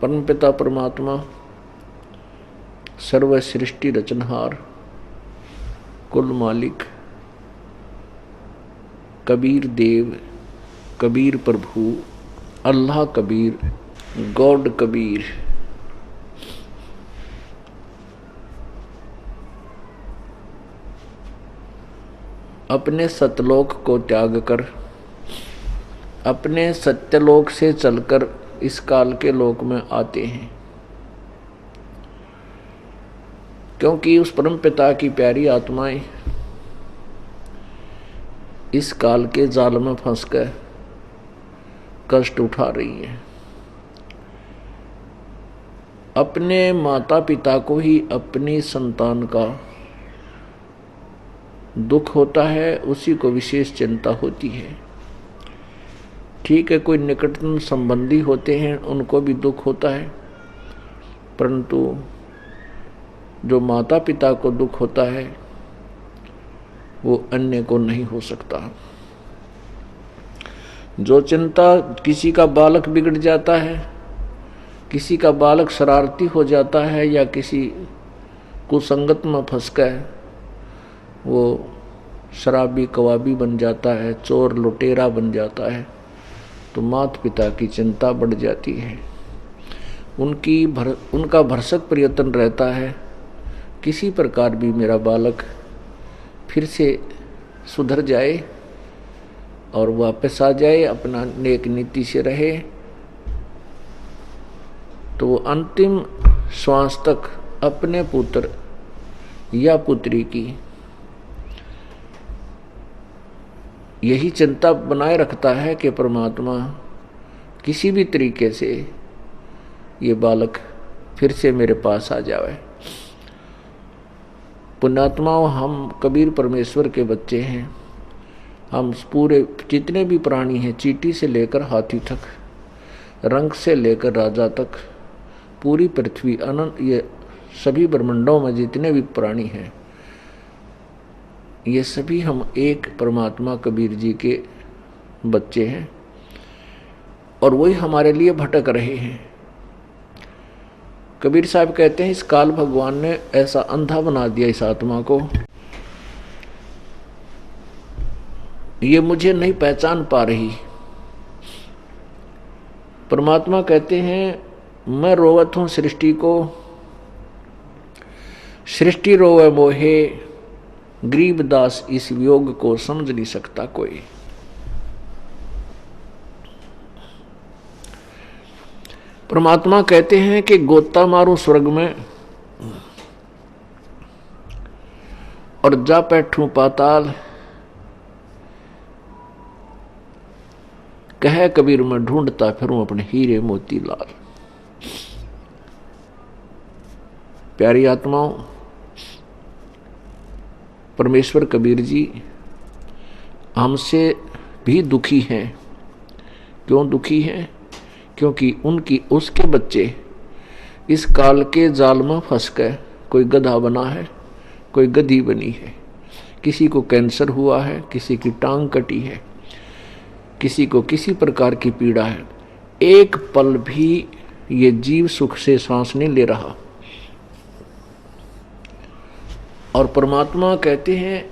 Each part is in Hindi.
परमपिता परमात्मा सर्व सृष्टि रचनहार कुल मालिक कबीर देव, कबीर प्रभु, अल्लाह कबीर, गॉड कबीर, अपने सतलोक को त्याग कर अपने सत्यलोक से चलकर इस काल के लोक में आते हैं, क्योंकि उस परम पिता की प्यारी आत्माएं इस काल के जाल में फंसकर कष्ट उठा रही हैं। अपने माता पिता को ही अपनी संतान का दुख होता है, उसी को विशेष चिंता होती है। ठीक है, कोई निकटतम संबंधी होते हैं उनको भी दुख होता है, परंतु जो माता पिता को दुख होता है वो अन्य को नहीं हो सकता। जो चिंता किसी का बालक बिगड़ जाता है, किसी का बालक शरारती हो जाता है या किसी कुसंगत में फंस गए, वो शराबी कवाबी बन जाता है, चोर लुटेरा बन जाता है, तो माता पिता की चिंता बढ़ जाती है। उनका भरसक प्रयत्न रहता है किसी प्रकार भी मेरा बालक फिर से सुधर जाए और वापस आ जाए, अपना नेक नीति से रहे, तो वो अंतिम श्वास तक अपने पुत्र या पुत्री की यही चिंता बनाए रखता है कि परमात्मा किसी भी तरीके से ये बालक फिर से मेरे पास आ जाए। पुण्यात्माओं, हम कबीर परमेश्वर के बच्चे हैं। हम पूरे जितने भी प्राणी हैं, चींटी से लेकर हाथी तक, रंग से लेकर राजा तक, पूरी पृथ्वी अनंत, ये सभी ब्रह्मांडों में जितने भी प्राणी हैं, ये सभी हम एक परमात्मा कबीर जी के बच्चे हैं और वही हमारे लिए भटक रहे हैं। कबीर साहब कहते हैं, इस काल भगवान ने ऐसा अंधा बना दिया इस आत्मा को, ये मुझे नहीं पहचान पा रही। परमात्मा कहते हैं, मैं रोवत हूं सृष्टि को, सृष्टि रोवे मोहे, गरीबदास इस वियोग को समझ नहीं सकता कोई। परमात्मा कहते हैं कि गोता मारूं स्वर्ग में और जा बैठूं पाताल, कह कबीर मैं ढूंढता फिरूं अपने हीरे मोती लाल। प्यारी आत्माओं, परमेश्वर कबीर जी हमसे भी दुखी हैं। क्यों दुखी हैं? क्योंकि उसके बच्चे इस काल के जाल में फंस गए। कोई गधा बना है, कोई गधी बनी है, किसी को कैंसर हुआ है, किसी की टांग कटी है, किसी को किसी प्रकार की पीड़ा है। एक पल भी ये जीव सुख से सांस नहीं ले रहा। और परमात्मा कहते हैं,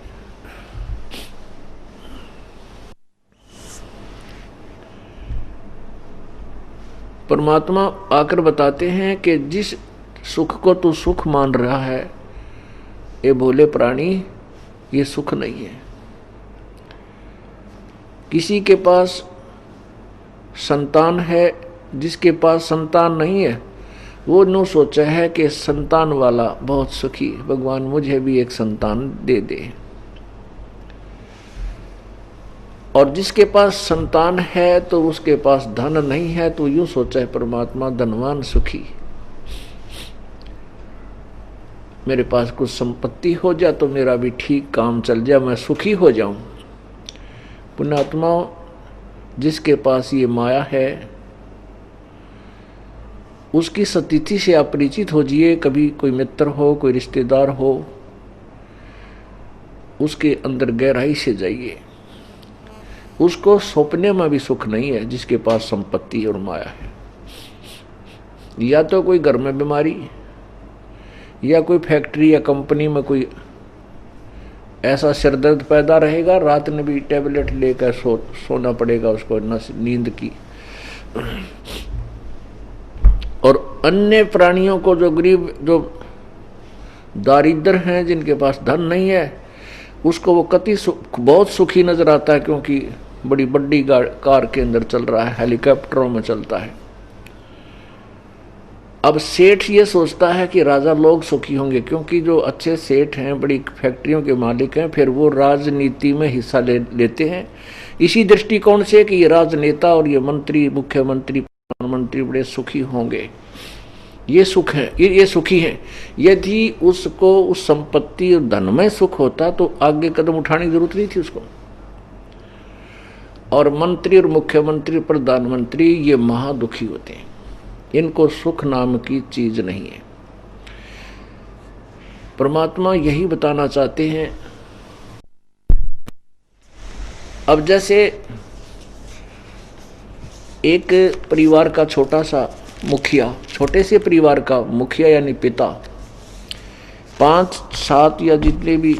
परमात्मा आकर बताते हैं कि जिस सुख को तू सुख मान रहा है, ये भोले प्राणी, ये सुख नहीं है। किसी के पास संतान है, जिसके पास संतान नहीं है, वो नो सोचा है कि संतान वाला बहुत सुखी, भगवान मुझे भी एक संतान दे दे। और जिसके पास संतान है तो उसके पास धन नहीं है, तो यूं सोचा है परमात्मा धनवान सुखी, मेरे पास कुछ संपत्ति हो जाए तो मेरा भी ठीक काम चल जाए, मैं सुखी हो जाऊं। पुण्यात्माओं, जिसके पास ये माया है उसकी स्थिति से आप परिचित हो जाइए। कभी कोई मित्र हो, कोई रिश्तेदार हो, उसके अंदर गहराई से जाइए। उसको सौंपने में भी सुख नहीं है जिसके पास संपत्ति और माया है। या तो कोई घर में बीमारी, या कोई फैक्ट्री या कंपनी में कोई ऐसा सिरदर्द पैदा रहेगा, रात में भी टेबलेट लेकर सोना पड़ेगा उसको, नींद की। और अन्य प्राणियों को, जो गरीब, जो दारिद्र हैं, जिनके पास धन नहीं है, उसको वो बहुत सुखी नजर आता है, क्योंकि बड़ी बड़ी कार के अंदर चल रहा है, हेलीकॉप्टरों में चलता है। अब सेठ ये सोचता है कि राजा लोग सुखी होंगे, क्योंकि जो अच्छे सेठ हैं, बड़ी फैक्ट्रियों के मालिक हैं, फिर वो राजनीति में हिस्सा लेते हैं इसी दृष्टिकोण से कि ये राजनेता और ये मंत्री, मुख्यमंत्री, प्रधानमंत्री बड़े सुखी होंगे, ये सुख है, ये सुखी हैं। यदि उसको उस संपत्ति और धन में सुख होता तो आगे कदम उठाने की जरूरत नहीं थी उसको। और मंत्री और मुख्यमंत्री, प्रधानमंत्री, ये महादुखी होते हैं, इनको सुख नाम की चीज नहीं है। परमात्मा यही बताना चाहते हैं। अब जैसे एक परिवार का छोटा सा मुखिया, छोटे से परिवार का मुखिया यानी पिता, 5-7 या जितने भी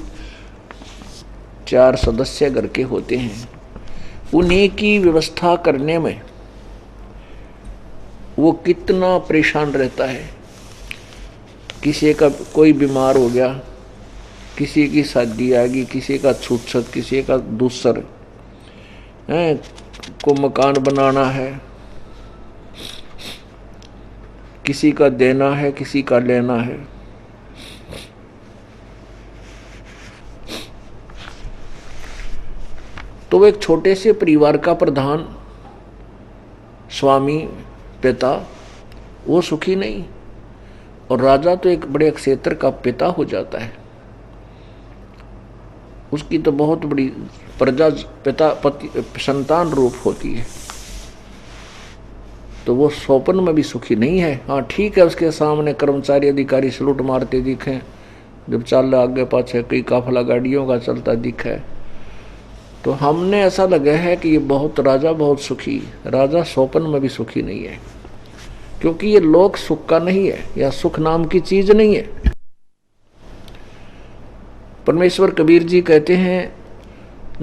4 सदस्य घर के होते हैं, उन्हीं की व्यवस्था करने में वो कितना परेशान रहता है। किसी का कोई बीमार हो गया, किसी की शादी आ गई, किसी का छूत, किसी का दूसर है, को मकान बनाना है, किसी का देना है, किसी का लेना है। तो एक छोटे से परिवार का प्रधान, स्वामी, पिता, वो सुखी नहीं। और राजा तो एक बड़े क्षेत्र का पिता हो जाता है, उसकी तो बहुत बड़ी प्रजा, पिता, पति, संतान रूप होती है, तो वो स्वप्न में भी सुखी नहीं है। हाँ ठीक है, उसके सामने कर्मचारी अधिकारी सलूट मारते दिखे, जब चल आगे पाछे कई काफला गाड़ियों का चलता दिखा है, तो हमने ऐसा लगा है कि ये बहुत राजा बहुत सुखी। राजा स्वप्न में भी सुखी नहीं है, क्योंकि ये लोक सुख का नहीं है, या सुख नाम की चीज नहीं है। परमेश्वर कबीर जी कहते हैं,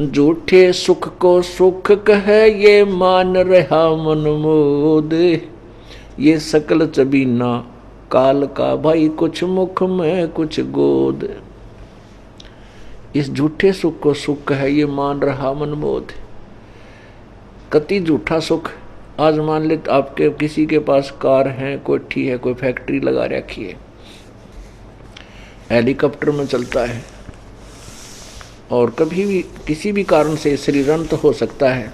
झूठे सुख को सुख कहे ये मान रहा मन मोद, ये सकल चबीना काल का भाई, कुछ मुख में कुछ गोद। इस झूठे सुख को सुख कहे ये मान रहा मन मोद। कति झूठा सुख। आज मान ले आपके किसी के पास कार है, कोठी है, कोई फैक्ट्री लगा रखी है, हेलीकॉप्टर में चलता है, और कभी भी किसी भी कारण से शरीरांत हो सकता है,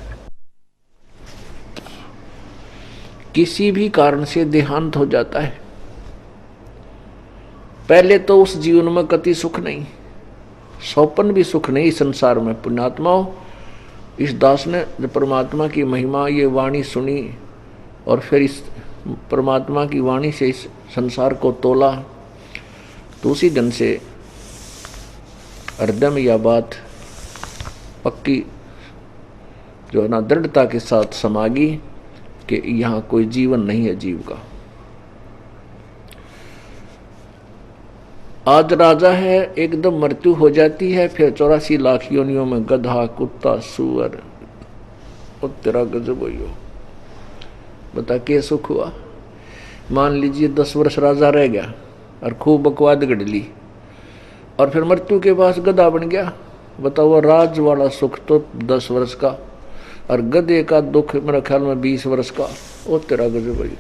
किसी भी कारण से देहांत हो जाता है। पहले तो उस जीवन में कति सुख नहीं, स्वप्न भी सुख नहीं संसार में। पुण्यात्माओं, इस दास ने जब परमात्मा की महिमा, ये वाणी सुनी, और फिर इस परमात्मा की वाणी से इस संसार को तोला, तो उसी दिन से हृदय में यह बात पक्की जो है ना, दृढ़ता के साथ समा गई कि यहाँ कोई जीवन नहीं है जीव का। आज राजा है, एकदम मृत्यु हो जाती है, फिर 84 लाख योनियों में गधा, कुत्ता, सुअर, और तेरा गजब हो। बता के सुख हुआ। मान लीजिए 10 वर्ष राजा रह गया और खूब बकवाद गढ़ ली, और फिर मृत्यु के पास गधा बन गया। बताओ, राज वाला सुख तो 10 वर्ष का, और गधे का दुख मेरे ख्याल में 20 वर्ष का। ओ तेरा गजब भाई।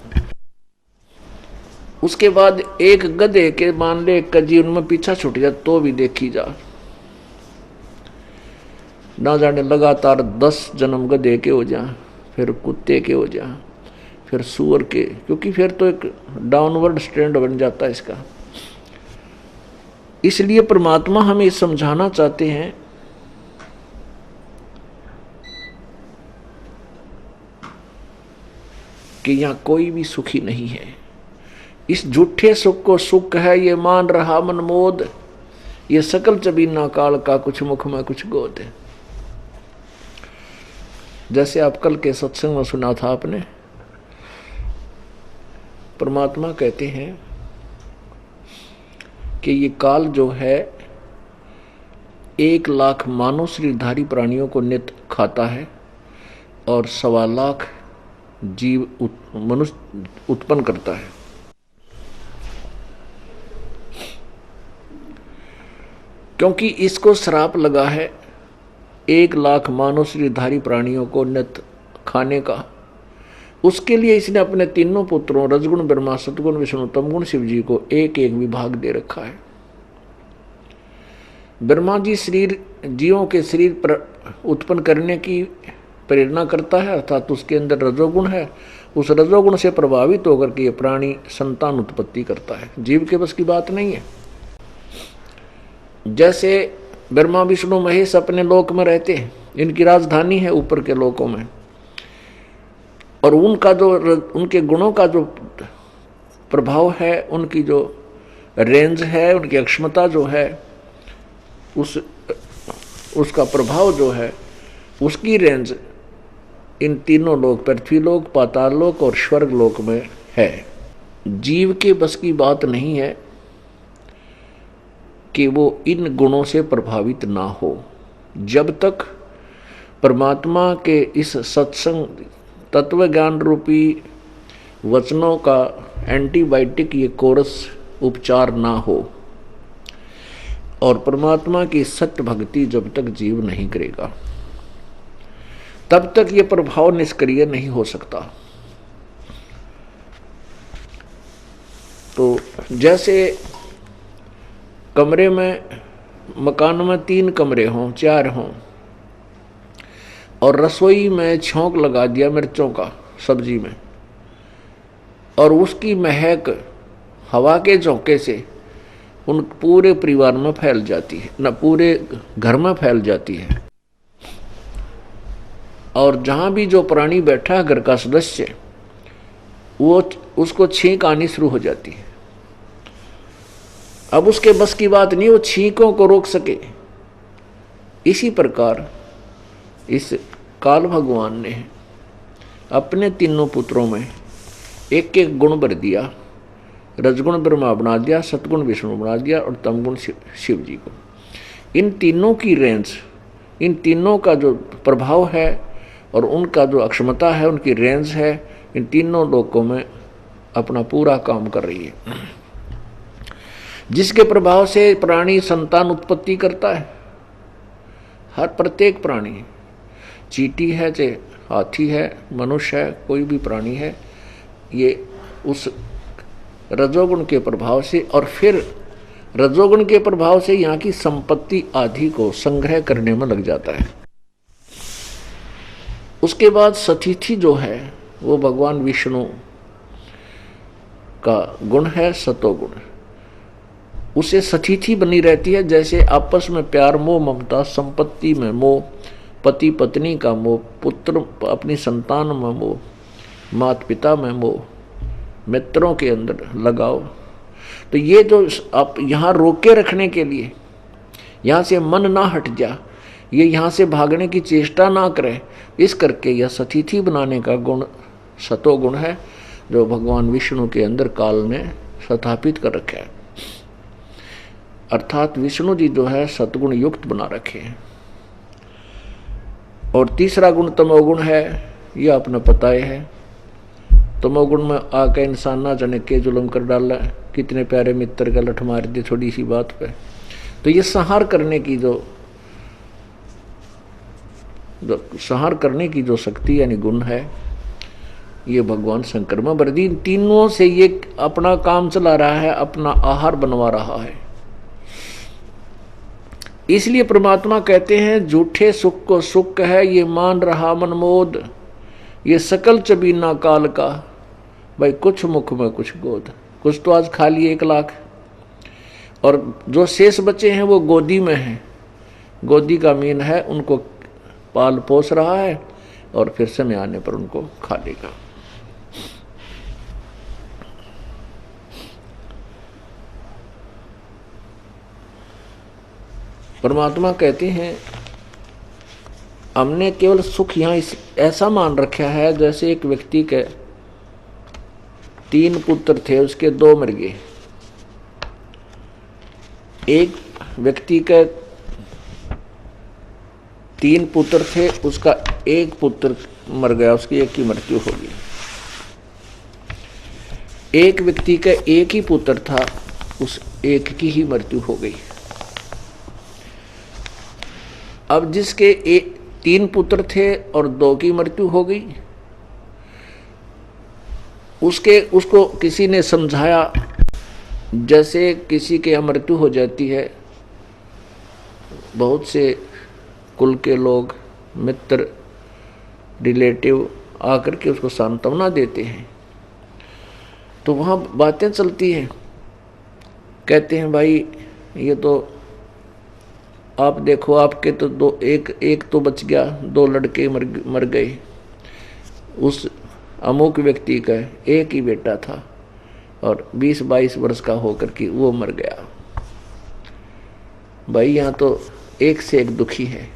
उसके बाद एक गधे के मान ले एक का जीवन में पीछा छूट जाए तो भी देखी जा, ना जाने लगातार 10 जन्म गधे के हो जा, फिर कुत्ते के हो जा, फिर सूअर के, क्योंकि फिर तो एक डाउनवर्ड स्टैंड बन जाता है इसका। इसलिए परमात्मा हमें समझाना चाहते हैं कि यहां कोई भी सुखी नहीं है। इस झूठे सुख को सुख है ये मान रहा मन मोद, ये सकल चबीना काल का, कुछ मुख में कुछ गोद है। जैसे आप कल के सत्संग में सुना था आपने, परमात्मा कहते हैं कि ये काल जो है 1 लाख मानव शरीरधारी प्राणियों को नित्य खाता है और 1.25 लाख जीव मनुष्य उत्पन्न करता है। क्योंकि इसको श्राप लगा है 1 लाख मानव शरीरधारी प्राणियों को नित्य खाने का, उसके लिए इसने अपने तीनों पुत्रों रजगुण ब्रह्मा, सतगुण विष्णु, तमगुण शिव जी को एक एक विभाग दे रखा है। ब्रह्मा जी शरीर जीवों के शरीर पर उत्पन्न करने की प्रेरणा करता है, अर्थात उसके अंदर रजोगुण है। उस रजोगुण से प्रभावित होकर के ये प्राणी संतान उत्पत्ति करता है। जीव के बस की बात नहीं है। जैसे ब्रह्मा विष्णु महेश अपने लोक में रहते हैं, इनकी राजधानी है ऊपर के लोकों में, और उनका जो उनके गुणों का जो प्रभाव है, उनकी जो रेंज है, उनकी अक्षमता जो है, उसका प्रभाव जो है, उसकी रेंज इन तीनों लोक, पृथ्वी लोक, पाताल लोक और स्वर्ग लोक में है। जीव के बस की बात नहीं है कि वो इन गुणों से प्रभावित ना हो। जब तक परमात्मा के इस सत्संग तत्व ज्ञान रूपी वचनों का एंटीबायोटिक ये कोर्स उपचार ना हो और परमात्मा की सत्य भक्ति जब तक जीव नहीं करेगा, तब तक ये प्रभाव निष्क्रिय नहीं हो सकता। तो जैसे कमरे में, मकान में 3 कमरे हों, 4 हों, और रसोई में छौंक लगा दिया मिर्चों का सब्जी में, और उसकी महक हवा के झोंके से उन पूरे परिवार में फैल जाती है, न पूरे घर में फैल जाती है, और जहां भी जो प्राणी बैठा है घर का सदस्य, वो उसको छींक आनी शुरू हो जाती है। अब उसके बस की बात नहीं वो छींकों को रोक सके। इसी प्रकार इस काल भगवान ने अपने तीनों पुत्रों में एक एक गुण भर दिया। रजगुण ब्रह्मा बना दिया, सतगुण विष्णु बना दिया और तमगुण शिव जी को। इन तीनों की रेंज, इन तीनों का जो प्रभाव है और उनका जो अक्षमता है, उनकी रेंज है, इन तीनों लोकों में अपना पूरा काम कर रही है, जिसके प्रभाव से प्राणी संतान उत्पत्ति करता है। हर प्रत्येक प्राणी, चींटी है चाहे हाथी है, मनुष्य है, कोई भी प्राणी है, ये उस रजोगुण के प्रभाव से और फिर रजोगुण के प्रभाव से यहाँ की संपत्ति आदि को संग्रह करने में लग जाता है। उसके बाद सतिथि जो है वो भगवान विष्णु का गुण है, सतोगुण। उसे सतिथि बनी रहती है, जैसे आपस में प्यार, मोह, ममता, संपत्ति में मोह, पति पत्नी का मोह, पुत्र अपनी संतान में मोह, माता पिता में मोह, मित्रों के अंदर लगाओ। तो ये जो आप यहाँ रोके रखने के लिए, यहाँ से मन ना हट जा, ये यहाँ से भागने की चेष्टा ना करे, इस करके यह सतिथि बनाने का गुण सतोगुण है, जो भगवान विष्णु के अंदर काल ने स्थापित कर रखा है। अर्थात विष्णु जी जो है सतगुण युक्त बना रखे हैं। और तीसरा गुण तमोगुण है, यह अपना पता है। तमोगुण में आके इंसान ना जाने के जुल्म कर डाला, कितने प्यारे मित्र का लठ मार दे थोड़ी सी बात पे। तो ये संहार करने की जो शक्ति यानी गुण है, ये भगवान शंकर में भर दी। तीनों से ये अपना काम चला रहा है, अपना आहार बनवा रहा है। इसलिए परमात्मा कहते हैं झूठे सुख को सुख है, ये मान रहा मनमोद, ये सकल चबीना काल का, भाई कुछ मुख में कुछ गोद। कुछ तो आज खा लिए 1 लाख, और जो शेष बचे हैं वो गोदी में हैं। गोदी का मीन है उनको पाल पोस रहा है और फिर समय आने पर उनको खा लेगा। परमात्मा कहते हैं हमने केवल सुख यहाँ ऐसा मान रखा है, जैसे एक व्यक्ति के 3 पुत्र थे, उसके 2 मर गए। एक व्यक्ति के 3 पुत्र थे, उसका 1 पुत्र मर गया, उसकी एक की मृत्यु हो गई। एक व्यक्ति का 1 ही पुत्र था, उस 1 की ही मृत्यु हो गई। अब जिसके 3 पुत्र थे और 2 की मृत्यु हो गई, उसको किसी ने समझाया, जैसे किसी के यहाँ मृत्यु हो जाती है, बहुत से कुल के लोग, मित्र, रिलेटिव आकर के उसको सांत्वना देते हैं। तो वहाँ बातें चलती हैं, कहते हैं भाई ये तो आप देखो, आपके तो एक तो बच गया, 2 लड़के मर गए। उस अमुक व्यक्ति का 1 ही बेटा था और 20-22 वर्ष का होकर के वो मर गया। भाई यहाँ तो एक से एक दुखी है।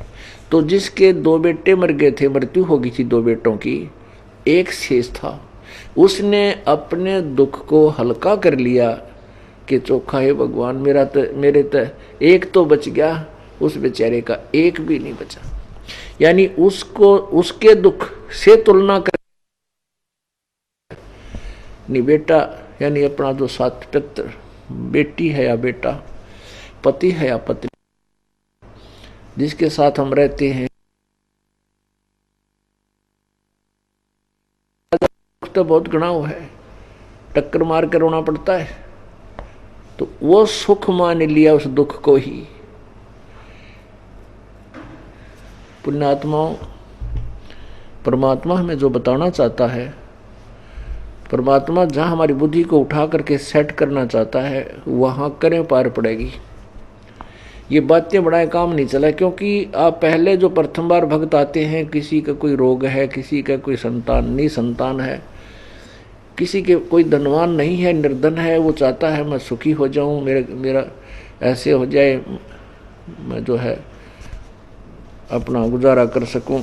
तो जिसके 2 बेटे मर गए थे, मृत्यु हो गई थी 2 बेटों की, 1 शेष था, उसने अपने दुख को हल्का कर लिया कि चोखा है भगवान, मेरे तो 1 तो बच गया, उस बेचारे का 1 भी नहीं बचा। यानी उसको उसके दुख से तुलना कर नहीं, बेटा यानी अपना जो साथ पुत्र, बेटी है या बेटा, पति है या पत्नी, जिसके साथ हम रहते हैं, तो बहुत गणाव है, टक्कर मार कर रोना पड़ता है। तो वो सुख मान लिया उस दुख को ही। पुण्यात्माओं, परमात्मा हमें जो बताना चाहता है, परमात्मा जहां हमारी बुद्धि को उठा करके सेट करना चाहता है, वहां करें पार पड़ेगी। ये बातें बढ़ाए काम नहीं चला, क्योंकि आप पहले जो प्रथम बार भक्त आते हैं, किसी का कोई रोग है, किसी का कोई संतान है, किसी के कोई धनवान नहीं है, निर्धन है, वो चाहता है मैं सुखी हो जाऊं, मेरा ऐसे हो जाए, मैं जो है अपना गुजारा कर सकूं।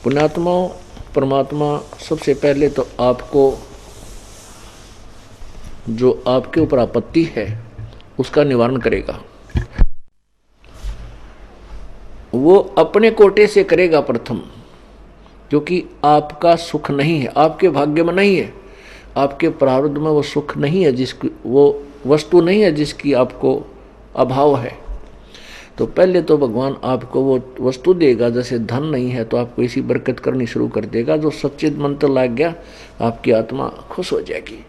पुण्यात्माओं, परमात्मा सबसे पहले तो आपको जो आपके ऊपर आपत्ति है उसका निवारण करेगा। वो अपने कोटे से करेगा प्रथम, क्योंकि आपका सुख नहीं है, आपके भाग्य में नहीं है, आपके प्रारब्ध में वो सुख नहीं है, जिसकी वो वस्तु नहीं है जिसकी आपको अभाव है। तो पहले तो भगवान आपको वो वस्तु देगा, जैसे धन नहीं है तो आपको इसी बरकत करनी शुरू कर देगा, जो सच्चिद मंत्र लग गया, आपकी आत्मा खुश हो जाएगी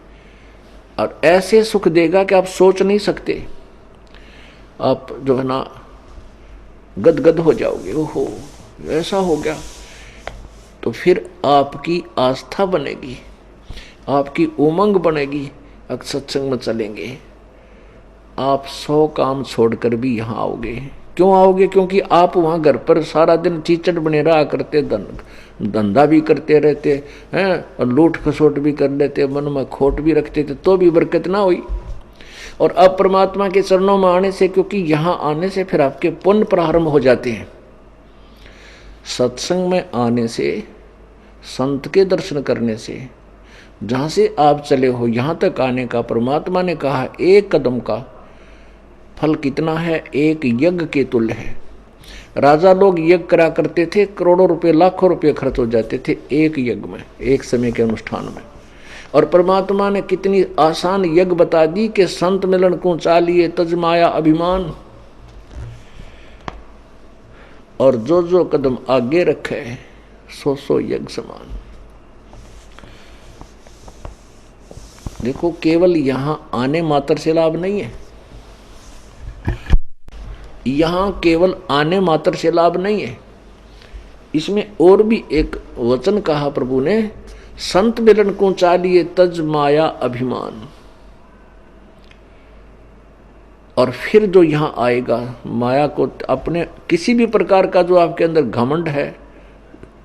और ऐसे सुख देगा कि आप सोच नहीं सकते। आप जो है ना गदगद हो जाओगे, ओहो ऐसा हो गया। तो फिर आपकी आस्था बनेगी, आपकी उमंग बनेगी, अब सत्संग में चलेंगे, आप 100 काम छोड़कर भी यहाँ आओगे। क्यों आओगे? क्योंकि आप वहाँ घर पर सारा दिन चीचड़ बने रहा करते, धंधा भी करते रहते हैं और लूट खसोट भी कर लेते, मन में खोट भी रखते थे, तो भी बरकत ना हुई। और अब परमात्मा के चरणों में आने से, क्योंकि यहाँ आने से फिर आपके पुण्य प्रारंभ हो जाते हैं। सत्संग में आने से, संत के दर्शन करने से, जहाँ से आप चले हो यहाँ तक आने का परमात्मा ने कहा 1 कदम का फल कितना है, 1 यज्ञ के तुल्य है। राजा लोग यज्ञ करा करते थे, करोड़ों रुपए, लाखों रुपए खर्च हो जाते थे 1 यज्ञ में, 1 समय के अनुष्ठान में। और परमात्मा ने कितनी आसान यज्ञ बता दी कि संत मिलन को चालिए तज माया अभिमान, और जो कदम आगे रखे 100 यज्ञ समान। देखो, केवल यहां आने मात्र से लाभ नहीं है, यहां केवल आने मात्र से लाभ नहीं है, इसमें और भी एक वचन कहा प्रभु ने, संत मिलन को चालिए तज माया अभिमान। और फिर जो यहां आएगा, माया को, अपने किसी भी प्रकार का जो आपके अंदर घमंड है,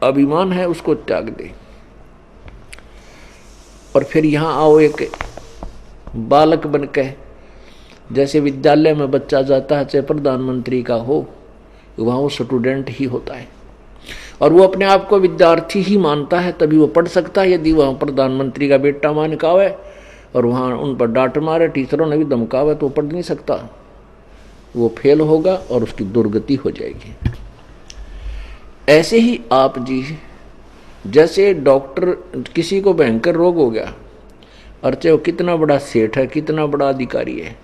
अभिमान है, उसको त्याग दे और फिर यहां आओ एक बालक बनकर। जैसे विद्यालय में बच्चा जाता है, चाहे प्रधानमंत्री का हो, वहाँ वो स्टूडेंट ही होता है। और वो अपने आप को विद्यार्थी ही मानता है, तभी वो पढ़ सकता है। यदि वहाँ प्रधानमंत्री का बेटा मान का है और वहाँ उन पर डांट मारे, टीचरों ने भी धमकावे, तो वो पढ़ नहीं सकता, वो फेल होगा और उसकी दुर्गति हो जाएगी। ऐसे ही आप जी, जैसे डॉक्टर, किसी को भयंकर रोग हो गया और चाहे वो कितना बड़ा सेठ है, कितना बड़ा अधिकारी है,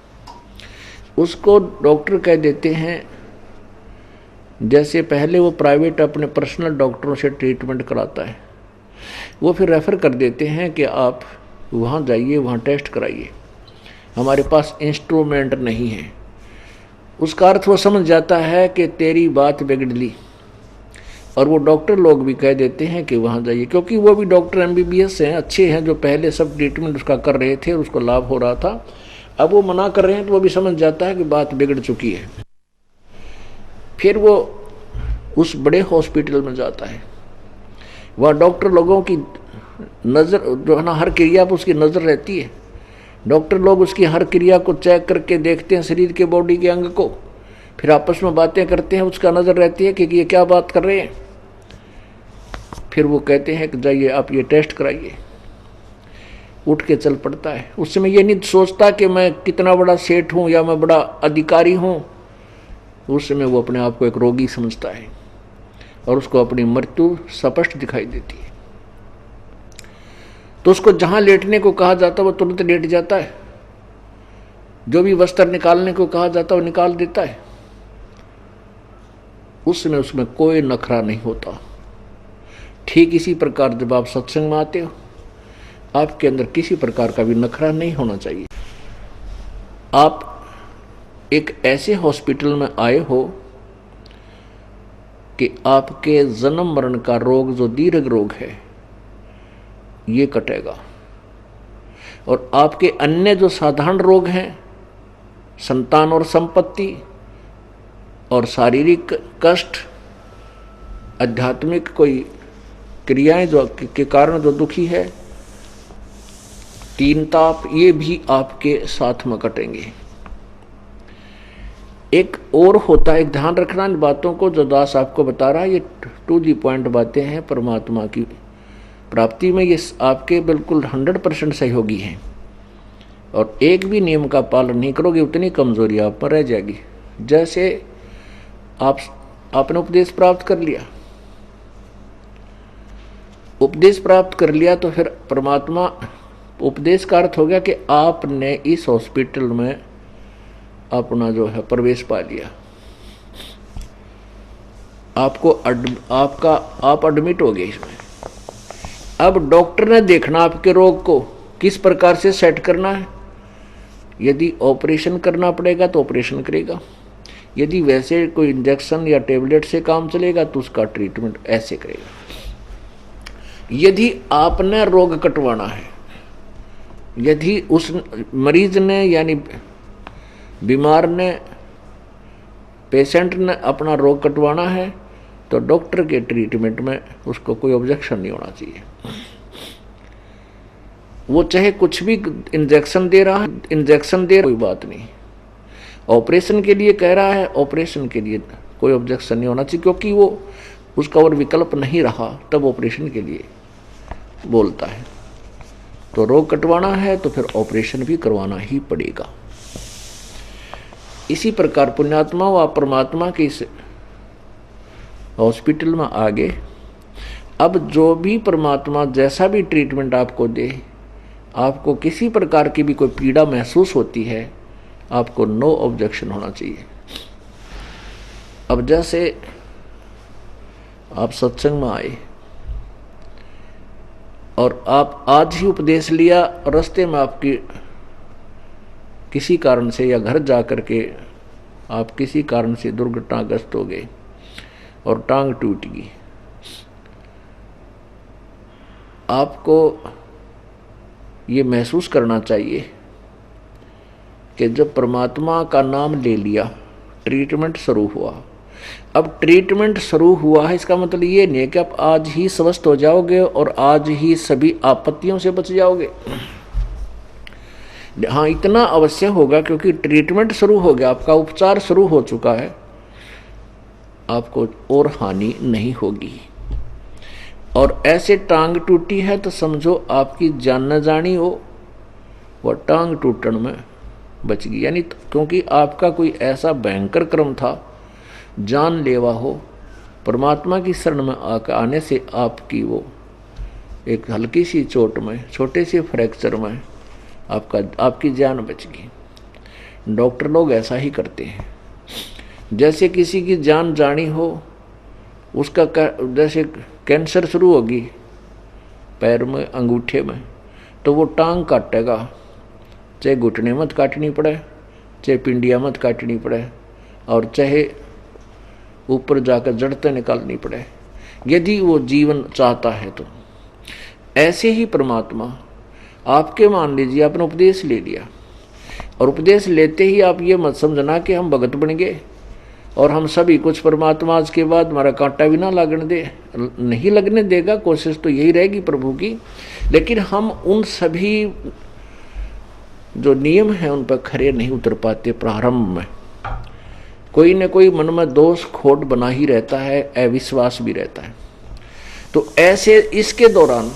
उसको डॉक्टर कह देते हैं, जैसे पहले वो प्राइवेट अपने पर्सनल डॉक्टरों से ट्रीटमेंट कराता है, वो फिर रेफ़र कर देते हैं कि आप वहाँ जाइए, वहाँ टेस्ट कराइए, हमारे पास इंस्ट्रूमेंट नहीं है। उसका अर्थ वो समझ जाता है कि तेरी बात बिगड़ ली, और वो डॉक्टर लोग भी कह देते हैं कि वहाँ जाइए, क्योंकि वो भी डॉक्टर MBBS हैं, अच्छे हैं, जो पहले सब ट्रीटमेंट उसका कर रहे थे और उसको लाभ हो रहा था। अब वो मना कर रहे हैं तो वो भी समझ जाता है कि बात बिगड़ चुकी है। फिर वो उस बड़े हॉस्पिटल में जाता है, वहाँ डॉक्टर लोगों की नज़र जो है ना, हर क्रिया पर उसकी नज़र रहती है। डॉक्टर लोग उसकी हर क्रिया को चेक करके देखते हैं, शरीर के बॉडी के अंग को, फिर आपस में बातें करते हैं, उसका नज़र रहती है कि ये क्या बात कर रहे हैं। फिर वो कहते हैं कि जाइए आप ये टेस्ट कराइए, उठ के चल पड़ता है। उस समय ये नहीं सोचता कि मैं कितना बड़ा सेठ हूँ या मैं बड़ा अधिकारी हूँ, उस समय वो अपने आप को एक रोगी समझता है और उसको अपनी मृत्यु स्पष्ट दिखाई देती है। तो उसको जहाँ लेटने को कहा जाता है वो तुरंत लेट जाता है, जो भी वस्त्र निकालने को कहा जाता है वो निकाल देता है। उस समय उसमें कोई नखरा नहीं होता। ठीक इसी प्रकार जब आप सत्संग में आते हो, आपके अंदर किसी प्रकार का भी नखरा नहीं होना चाहिए। आप एक ऐसे हॉस्पिटल में आए हो कि आपके जन्म मरण का रोग, जो दीर्घ रोग है, ये कटेगा, और आपके अन्य जो साधारण रोग हैं, संतान और संपत्ति और शारीरिक कष्ट, आध्यात्मिक कोई क्रियाएं जो के कारण जो दुखी है, तीन ताप, ये भी आपके साथ में कटेंगे। एक और होता है, एक ध्यान रखना इन बातों को जो दास आपको बता रहा है, ये टू दी पॉइंट बातें हैं। परमात्मा की प्राप्ति में ये आपके बिल्कुल 100% सहयोगी हैं, और एक भी नियम का पालन नहीं करोगे, उतनी कमजोरी आप पर रह जाएगी। जैसे आपने उपदेश प्राप्त कर लिया, उपदेश प्राप्त कर लिया तो फिर परमात्मा, उपदेश का अर्थ हो गया कि आपने इस हॉस्पिटल में अपना जो है प्रवेश पा लिया, आप एडमिट हो गए इसमें। अब डॉक्टर ने देखना आपके रोग को किस प्रकार से सेट करना है। यदि ऑपरेशन करना पड़ेगा तो ऑपरेशन करेगा, यदि वैसे कोई इंजेक्शन या टेबलेट से काम चलेगा तो उसका ट्रीटमेंट ऐसे करेगा। यदि आपने रोग कटवाना है, यदि उस मरीज ने यानी बीमार ने, पेशेंट ने अपना रोग कटवाना है, तो डॉक्टर के ट्रीटमेंट में उसको कोई ऑब्जेक्शन नहीं होना चाहिए। वो चाहे कुछ भी इंजेक्शन दे रहा है, कोई बात नहीं। ऑपरेशन के लिए कह रहा है, ऑपरेशन के लिए कोई ऑब्जेक्शन नहीं होना चाहिए, क्योंकि वो उसका और विकल्प नहीं रहा, तब ऑपरेशन के लिए बोलता है। तो रोग कटवाना है तो फिर ऑपरेशन भी करवाना ही पड़ेगा। इसी प्रकार पुण्यात्मा व परमात्मा के इस हॉस्पिटल में आगे, अब जो भी परमात्मा जैसा भी ट्रीटमेंट आपको दे, आपको किसी प्रकार की भी कोई पीड़ा महसूस होती है, आपको नो ऑब्जेक्शन होना चाहिए। अब जैसे आप सत्संग में आए और आप आज ही उपदेश लिया, रास्ते में आपकी किसी कारण से या घर जा कर के आप किसी कारण से दुर्घटनाग्रस्त हो गए और टांग टूट गई, आपको ये महसूस करना चाहिए कि जब परमात्मा का नाम ले लिया, ट्रीटमेंट शुरू हुआ। अब ट्रीटमेंट शुरू हुआ है, इसका मतलब ये नहीं है कि आप आज ही स्वस्थ हो जाओगे और आज ही सभी आपत्तियों से बच जाओगे। हाँ, इतना अवश्य होगा, क्योंकि ट्रीटमेंट शुरू हो गया, आपका उपचार शुरू हो चुका है, आपको और हानि नहीं होगी। और ऐसे टांग टूटी है तो समझो आपकी जान न जानी हो, वह टांग टूटन में बच गई। यानी क्योंकि आपका कोई ऐसा भयंकर कर्म था जानलेवा हो, परमात्मा की शरण में आकर आने से आपकी वो एक हल्की सी चोट में, छोटे से फ्रैक्चर में आपकी जान बच गई। डॉक्टर लोग ऐसा ही करते हैं। जैसे किसी की जान जानी हो, उसका जैसे कैंसर शुरू होगी पैर में, अंगूठे में, तो वो टांग काटेगा, चाहे घुटने मत काटनी पड़े, चाहे पिंडिया मत काटनी पड़े, और चाहे ऊपर जाकर जड़ते निकालनी पड़े, यदि वो जीवन चाहता है तो। ऐसे ही परमात्मा आपके, मान लीजिए आपने उपदेश ले लिया, और उपदेश लेते ही आप ये मत समझना कि हम भगत बन गए और हम सभी कुछ, परमात्मा आज के बाद हमारा कांटा भी ना लगने दे, नहीं लगने देगा, कोशिश तो यही रहेगी प्रभु की। लेकिन हम उन सभी जो नियम हैं उन पर खरे नहीं उतर पाते। प्रारंभ में कोई न कोई मन में दोष खोट बना ही रहता है, अविश्वास भी रहता है। तो ऐसे इसके दौरान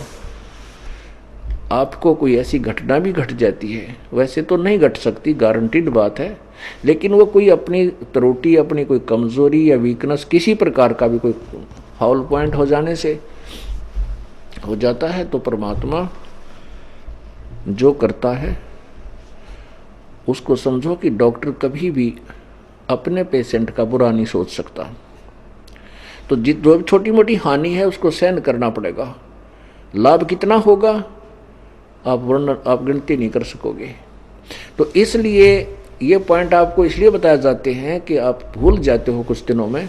आपको कोई ऐसी घटना भी घट जाती है, वैसे तो नहीं घट सकती, गारंटीड बात है, लेकिन वो कोई अपनी त्रुटि, अपनी कोई कमजोरी या वीकनेस, किसी प्रकार का भी कोई फाउल पॉइंट हो जाने से हो जाता है, तो परमात्मा जो करता है उसको समझो कि डॉक्टर कभी भी अपने पेशेंट का बुरा नहीं सोच सकता। तो जो छोटी मोटी हानि है उसको सहन करना पड़ेगा। लाभ कितना होगा आप गिनती नहीं कर सकोगे। तो इसलिए ये पॉइंट आपको इसलिए बताए जाते हैं कि आप भूल जाते हो कुछ दिनों में।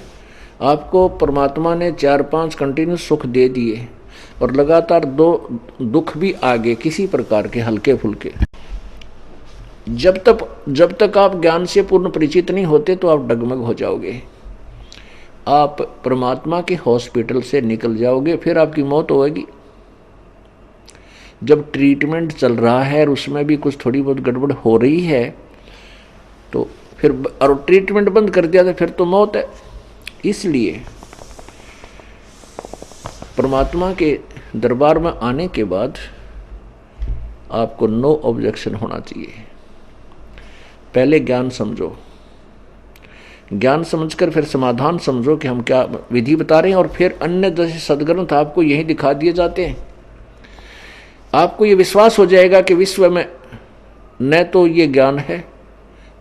आपको परमात्मा ने 4-5 कंटिन्यूस सुख दे दिए और लगातार 2 दुख भी आगे किसी प्रकार के हल्के फुल्के। जब तक आप ज्ञान से पूर्ण परिचित नहीं होते तो आप डगमग हो जाओगे। आप परमात्मा के हॉस्पिटल से निकल जाओगे, फिर आपकी मौत होगी। जब ट्रीटमेंट चल रहा है और उसमें भी कुछ थोड़ी बहुत गड़बड़ हो रही है तो फिर, और ट्रीटमेंट बंद कर दिया तो फिर तो मौत है। इसलिए परमात्मा के दरबार में आने के बाद आपको नो ऑब्जेक्शन होना चाहिए। पहले ज्ञान समझो, ज्ञान समझकर फिर समाधान समझो कि हम क्या विधि बता रहे हैं, और फिर अन्य जैसे सदग्रंथ आपको यही दिखा दिए जाते हैं। आपको ये विश्वास हो जाएगा कि विश्व में न तो ये ज्ञान है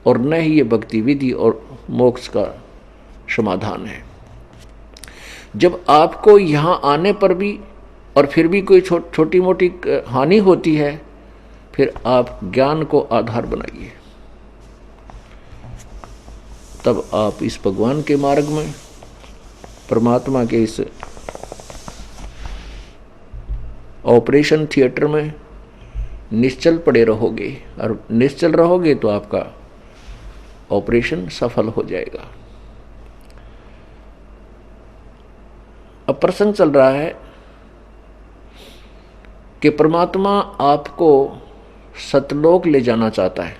और न ही ये भक्ति विधि और मोक्ष का समाधान है। जब आपको यहाँ आने पर भी और फिर भी कोई छोटी मोटी हानि होती है, फिर आप ज्ञान को आधार बनाइए, तब आप इस भगवान के मार्ग में, परमात्मा के इस ऑपरेशन थिएटर में निश्चल पड़े रहोगे। और निश्चल रहोगे तो आपका ऑपरेशन सफल हो जाएगा। अब प्रसंग चल रहा है कि परमात्मा आपको सतलोक ले जाना चाहता है।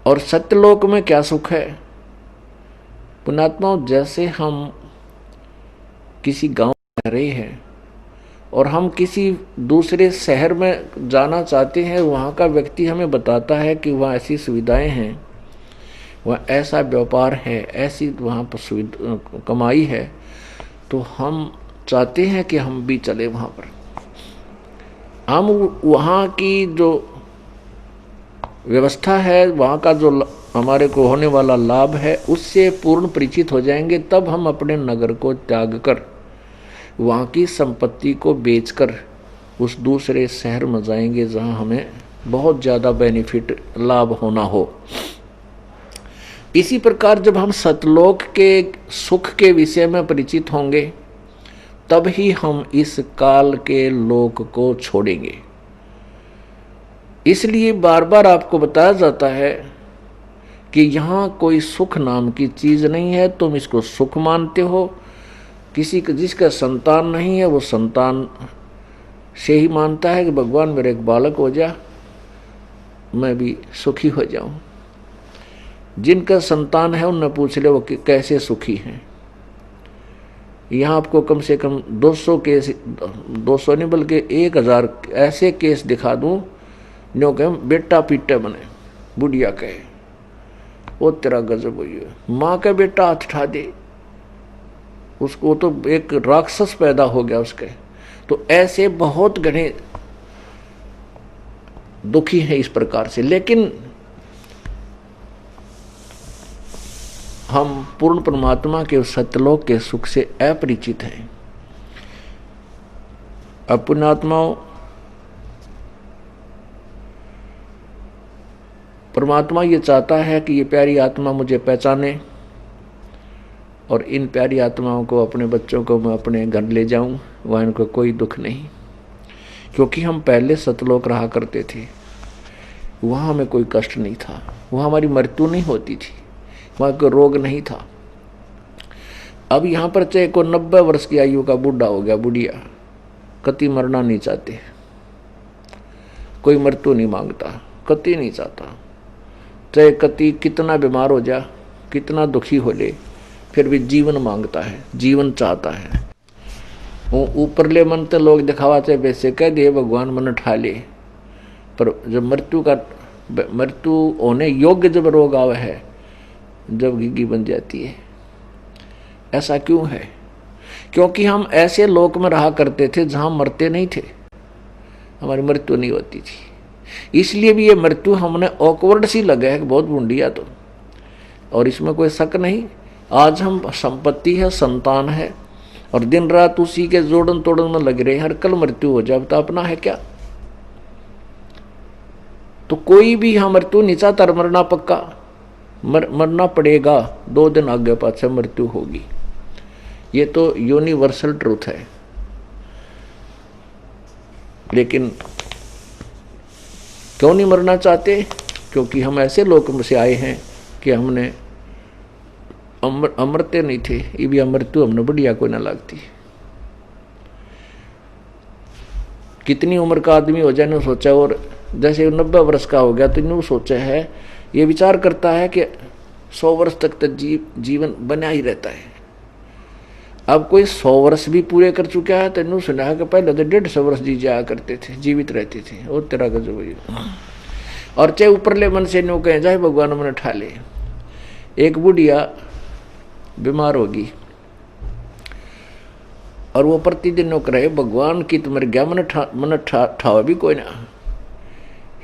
और सत्यलोक में क्या सुख है पुण्यात्मा? जैसे हम किसी गांव में रह रहे हैं और हम किसी दूसरे शहर में जाना चाहते हैं, वहाँ का व्यक्ति हमें बताता है कि वहाँ ऐसी सुविधाएं हैं, वहाँ ऐसा व्यापार है, ऐसी वहाँ पर कमाई है, तो हम चाहते हैं कि हम भी चले वहाँ पर। हम वहाँ की जो व्यवस्था है, वहाँ का जो हमारे को होने वाला लाभ है, उससे पूर्ण परिचित हो जाएंगे। तब हम अपने नगर को त्याग कर, वहाँ की संपत्ति को बेचकर उस दूसरे शहर में जाएंगे जहाँ हमें बहुत ज़्यादा बेनिफिट लाभ होना हो। इसी प्रकार जब हम सतलोक के सुख के विषय में परिचित होंगे, तब ही हम इस काल के लोक को छोड़ेंगे। इसलिए बार बार आपको बताया जाता है कि यहाँ कोई सुख नाम की चीज़ नहीं है। तुम इसको सुख मानते हो। किसी का जिसका संतान नहीं है वो संतान से ही मानता है कि भगवान मेरा एक बालक हो जा, मैं भी सुखी हो जाऊं। जिनका संतान है उनने पूछ ले वो कैसे सुखी हैं। यहाँ आपको कम से कम 200 केस, 200 नहीं बल्कि 1000 ऐसे केस दिखा दूं जो कह बेटा पीटे बने, बुढ़िया कहे वो तेरा गजब हुई है, माँ का बेटा हाथ उठा दे उसको, तो एक राक्षस पैदा हो गया उसके। तो ऐसे बहुत घने दुखी हैं इस प्रकार से। लेकिन हम पूर्ण परमात्मा के सत्यलोक के सुख से अपरिचित हैं। अब पुण्यात्माओं, परमात्मा ये चाहता है कि ये प्यारी आत्मा मुझे पहचाने और इन प्यारी आत्माओं को, अपने बच्चों को मैं अपने घर ले जाऊं, वहाँ इनको कोई दुख नहीं। क्योंकि हम पहले सतलोक रहा करते थे, वहाँ हमें कोई कष्ट नहीं था, वहाँ हमारी मृत्यु नहीं होती थी, वहाँ कोई रोग नहीं था। अब यहाँ पर चाहे को 90 वर्ष की आयु का बूढ़ा हो गया, बुढ़िया, कति मरना नहीं चाहते, कोई मृत्यु नहीं मांगता, कति नहीं चाहता। चाहे कति कितना बीमार हो जा, कितना दुखी हो ले, फिर भी जीवन मांगता है, जीवन चाहता है। वो ऊपरले मन तो लोग दिखावा चाहे वैसे कह दिए भगवान मन उठा ले, पर जब मृत्यु होने योग्य जब रोग आवे है, जब घिघी बन जाती है। ऐसा क्यों है? क्योंकि हम ऐसे लोक में रहा करते थे जहां मरते नहीं थे, हमारी मृत्यु नहीं होती थी। इसलिए भी ये मृत्यु हमने ऑकवर्ड सी लगे है कि बहुत बूढ़िया, तो और इसमें कोई शक नहीं। आज हम संपत्ति है, संतान है, और दिन रात उसी के जोड़न तोड़न में लग रहे हैं, हर कल मृत्यु हो जाए तो अपना है क्या? तो कोई भी यहाँ मृत्यु नहीं चाहता, मरना पक्का, मरना पड़ेगा, 2 दिन आगे पाछे मृत्यु होगी। ये तो यूनिवर्सल ट्रूथ है। लेकिन क्यों नहीं मरना चाहते? क्योंकि हम ऐसे लोक में से आए हैं कि हमने अमरते नहीं थे, ये भी मृत्यु हमने बढ़िया कोई ना लगती। कितनी उम्र का आदमी हो जाए ना सोचा, और जैसे 90 वर्ष का हो गया तो यूँ सोचा है, ये विचार करता है कि 100 वर्ष तक तो जीवन बना ही रहता है। अब कोई 100 वर्ष भी पूरे कर चुका है तो यूँ सुना है कि पहले तो 150 वर्ष जी जाया करते थे, जीवित रहते थे, और तेरा गजब। और चाहे ऊपरले मन से यूँ कहें जाए भगवान मन उठा ले। एक बुढ़िया बीमार होगी और वो प्रतिदिन नो करे भगवान की तुम्हारे गया मन ठावा भी कोई ना,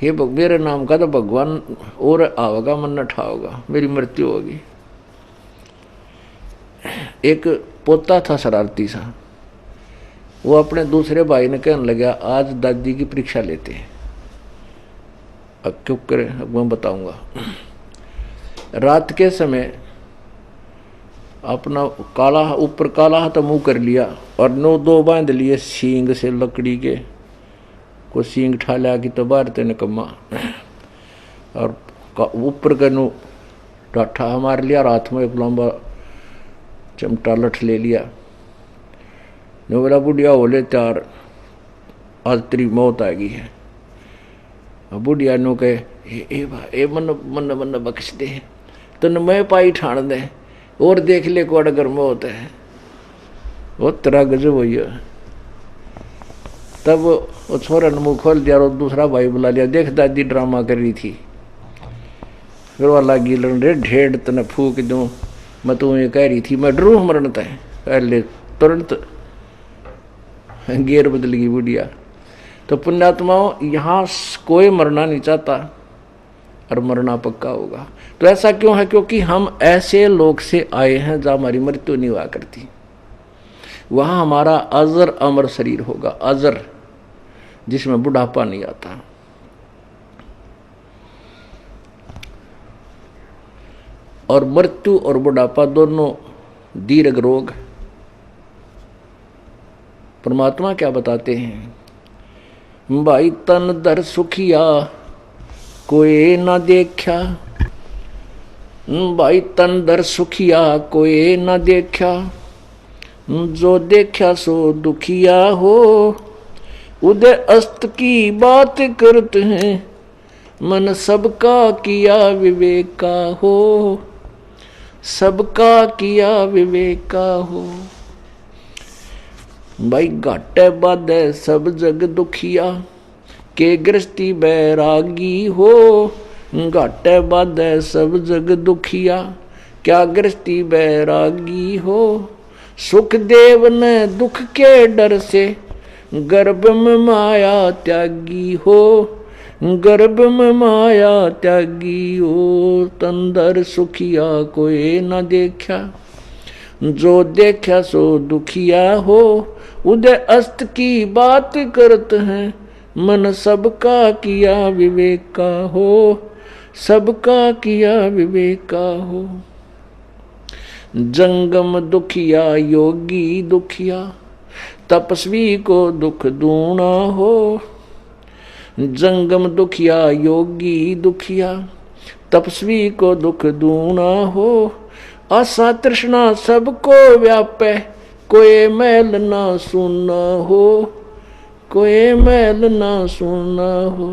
हे मेरे नाम का तो भगवान और आवेगा, मन न ठाओगा, मेरी मृत्यु होगी। एक पोता था शरारती सा, वो अपने दूसरे भाई ने कहने लगा आज दादी की परीक्षा लेते हैं। अब क्यों करें, अब मैं बताऊंगा। रात के समय अपना काला ऊपर काला हाथ मुंह कर लिया और 9 बांध लिए सींग से लकड़ी के, को सींग ठा लिया कि तो बाहर तेने कम्मा, और ऊपर का नो डाठा मार लिया, और हाथ में एक लंबा चमटा लठ ले लिया। नो बोला बुढ़िया हो ले त्यार, आज तेरी मौत आ गई है। बुढ़िया नो कहे ए मन मन मन बख्श दे, तन मैं पाई ठाण दे, और देख ले को अगर मौत है, वो तेरा गजब हुई है। तब वो छोरा ने मुँह खोल दिया और दूसरा भाई बुला लिया, देख दादी ड्रामा कर रही थी। फिर वो लगी लड़ रे ढेड़ तने फूक दूँ, मैं तुम्हें कह रही थी मैं डरू मरण तय, पहले तुरंत गेर बदल गई बुढ़िया। तो पुण्यात्माओं, यहाँ कोई मरना नहीं चाहता और मरना पक्का होगा। तो ऐसा क्यों है? क्योंकि हम ऐसे लोग से आए हैं जहाँ हमारी मृत्यु नहीं हुआ करती, वहाँ हमारा अजर अमर शरीर होगा, अजर, जिसमें बुढ़ापा नहीं आता। और मृत्यु और बुढ़ापा दोनों दीर्घ रोग। परमात्मा क्या बताते हैं? भाई तन दर सुखिया कोई ना देखा, भाई तन दर सुखिया कोई ना देखा, जो देखा सो दुखिया हो, उदय अस्त की बात करते हैं, मन सबका किया विवेक का हो, सबका किया विवेक का हो। भाई घाटे बाधे सब जग दुखिया, के गृहस्थी बैरागी हो। घाटे बाधे सब जग दुखिया, क्या गृहस्थी बैरागी हो। सुख देव ने दुख के डर से, गर्भ में माया त्यागी हो। गर्भ में माया त्यागी हो, तंदर सुखिया कोई न देखा। जो देखा सो दुखिया हो, उदय अस्त की बात करत हैं। मन सबका किया विवेक का हो, सबका किया विवेक का हो। जंगम दुखिया योगी दुखिया, तपस्वी को दुख दूना हो। जंगम दुखिया योगी दुखिया, तपस्वी को दुख दूना हो। आशा तृष्णा सबको व्यापे, कोई मैल ना सुना हो। कोई मैल ना सुना हो,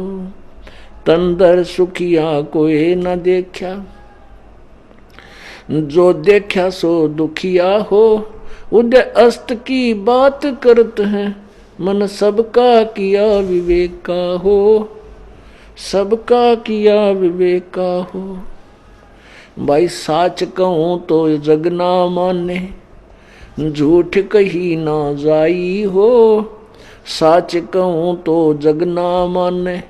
तंदर सुखिया कोई न देखा। जो देखा सो दुखिया हो, उदय अस्त की बात करत हैं। मन सबका किया विवेक का हो, सबका किया विवेक का हो। भाई साच कहूँ तो जग ना माने, झूठ कही ना जाई हो। साच कहूँ तो जग ना माने,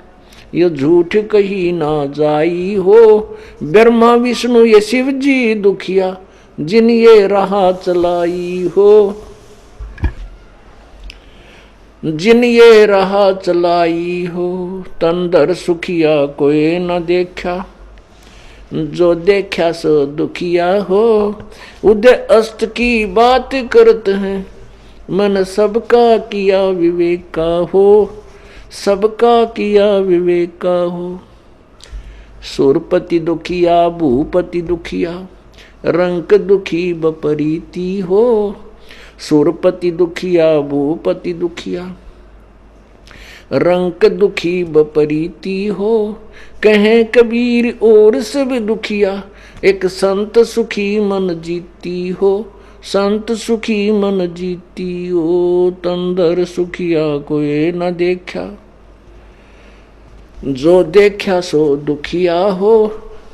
ये झूठ कही ना जाई हो। ब्रह्मा विष्णु ये शिव जी दुखिया, जिन ये राह चलाई हो। जिन ये राह चलाई हो, तंदर सुखिया कोई न देखा। जो देखा सो दुखिया हो, उदय अस्त की बात करत हैं। मन सबका किया विवेक का हो, सबका किया विवेक का हो। सुरपति दुखिया भूपति दुखिया, रंक दुखी बपरीति हो। सुरपति दुखिया भूपति दुखिया, रंक दुखी बपरीति हो। कहें कबीर और सब दुखिया, एक संत सुखी मन जीती हो। संत सुखी मन जीती हो, तंदर सुखिया कोई न देखा। जो देखा सो दुखिया हो,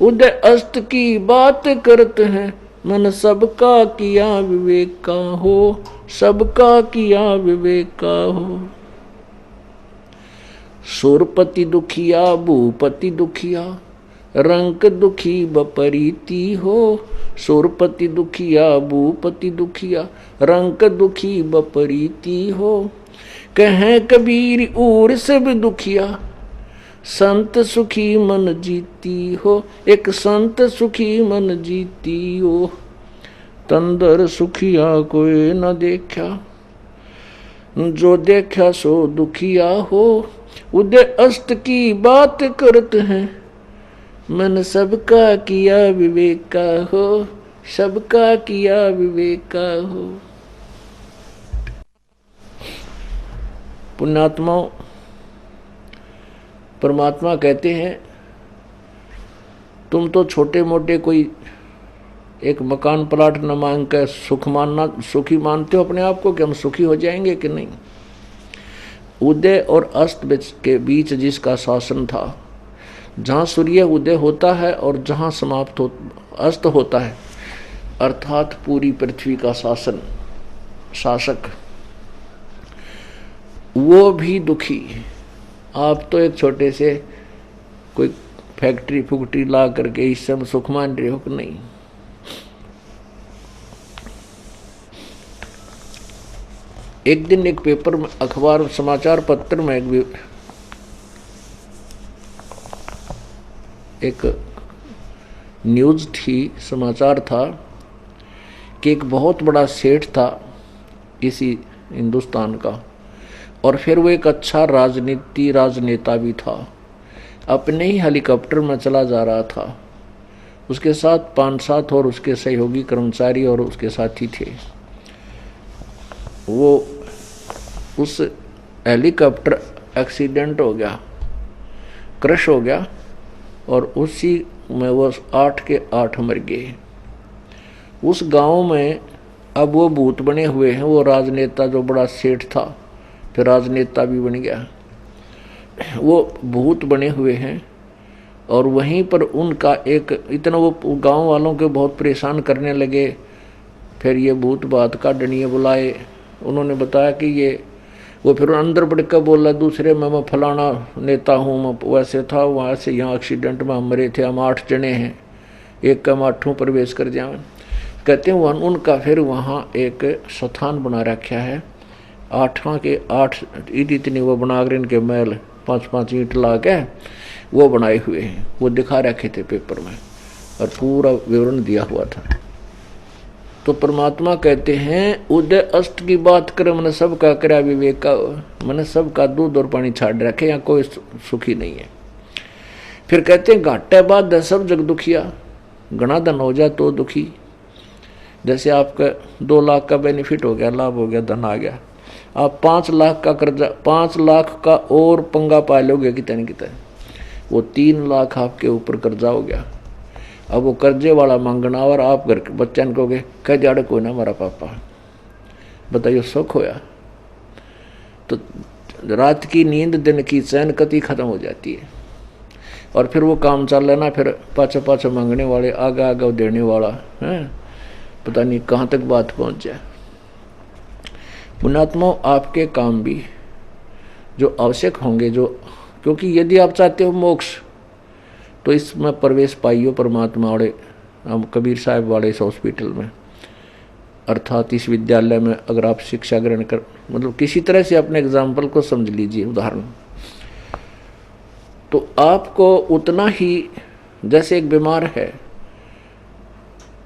उदय अस्त की बात करते हैं। मन सबका किया विवेक का हो, सबका किया विवेक का हो। सुरपति दुखिया भूपति दुखिया, रंक दुखी बपरीति हो। सुरपति दुखिया भूपति दुखिया, रंक दुखी बपरीति हो। कहें कबीर और सब दुखिया, संत सुखी मन जीती हो। एक संत सुखी मन जीती हो, तंदर सुखिया कोई न देखा। जो देखा सो दुखिया हो, उदय अस्त की बात करत हैं। मन सबका किया विवेक का हो, सबका किया विवेक का हो। पुण्यात्माओं, परमात्मा कहते हैं तुम तो छोटे मोटे कोई एक मकान प्लाट न मांग कर सुखी मानते हो अपने आप को कि हम सुखी हो जाएंगे कि नहीं। उदय और अस्त के बीच जिसका शासन था, जहाँ सूर्य उदय होता है और जहाँ अस्त होता है, अर्थात पूरी पृथ्वी का शासक, वो भी दुखी। आप तो एक छोटे से कोई फैक्ट्री ला करके इस समय सुख मान रहे हो कि नहीं। एक दिन एक पेपर में, अखबार समाचार पत्र में एक न्यूज़ थी, समाचार था कि एक बहुत बड़ा सेठ था इसी हिंदुस्तान का, और फिर वो एक अच्छा राजनेता भी था। अपने ही हेलीकॉप्टर में चला जा रहा था, उसके साथ 5-7 और उसके सहयोगी कर्मचारी और उसके साथी थे। वो उस हेलीकॉप्टर एक्सीडेंट हो गया, क्रश हो गया, और उसी में वो 8 के 8 मर गए। उस गांव में अब वो भूत बने हुए हैं। वो राजनेता जो बड़ा सेठ था फिर राजनेता भी बन गया, वो भूत बने हुए हैं। और वहीं पर उनका एक इतना वो गांव वालों को बहुत परेशान करने लगे। फिर ये भूत बात का डनिए बुलाए, उन्होंने बताया कि ये वो फिर अंदर बढ़ कर बोला दूसरे में, मैं फलाना नेता हूँ, मैं वैसे था वहाँ से यहाँ एक्सीडेंट में हम मरे थे, हम 8 जने हैं, एक कम 8 प्रवेश कर जाए। कहते हैं उनका फिर वहाँ एक स्थान बना रखा है, 8 के 8 इतनी वो बना कर इनके महल 5-5 ईंट ला के वो बनाए हुए हैं। वो दिखा रखे थे पेपर में और पूरा विवरण दिया हुआ था। तो परमात्मा कहते हैं उदय अस्त की बात करे, मैंने सबका करा विवेक का, मैंने सबका दूध और पानी छाड़ रखे, यहाँ कोई सुखी नहीं है। फिर कहते हैं घाटे बाद सब जग दुखिया, घना धन हो जाए तो दुखी। जैसे आपका 2 लाख का बेनिफिट हो गया, लाभ हो गया, धन आ गया, आप 5 लाख का कर्जा, 5 लाख का और पंगा पा लोगे कितने कितने, वो 3 लाख आपके ऊपर कर्जा हो गया। अब वो कर्जे वाला मांगना और आप घर के बच्चा ने कहोगे कह जाड़ कोई ना हमारा पापा, बताइए सुख होया। तो रात की नींद दिन की चैन कति खत्म हो जाती है। और फिर वो काम चल लेना, फिर पाछा पाछा मांगने वाले, आगे आगे देने वाला है, पता नहीं कहाँ तक बात पहुँच जाए। पुण्यात्मा आपके काम भी जो आवश्यक होंगे, जो क्योंकि यदि आप चाहते हो मोक्ष तो इसमें प्रवेश पाइयो परमात्मा वाले, हम कबीर साहब वाले इस हॉस्पिटल में, अर्थात इस विद्यालय में अगर आप शिक्षा ग्रहण कर, मतलब किसी तरह से अपने एग्जाम्पल को समझ लीजिए, उदाहरण, तो आपको उतना ही, जैसे एक बीमार है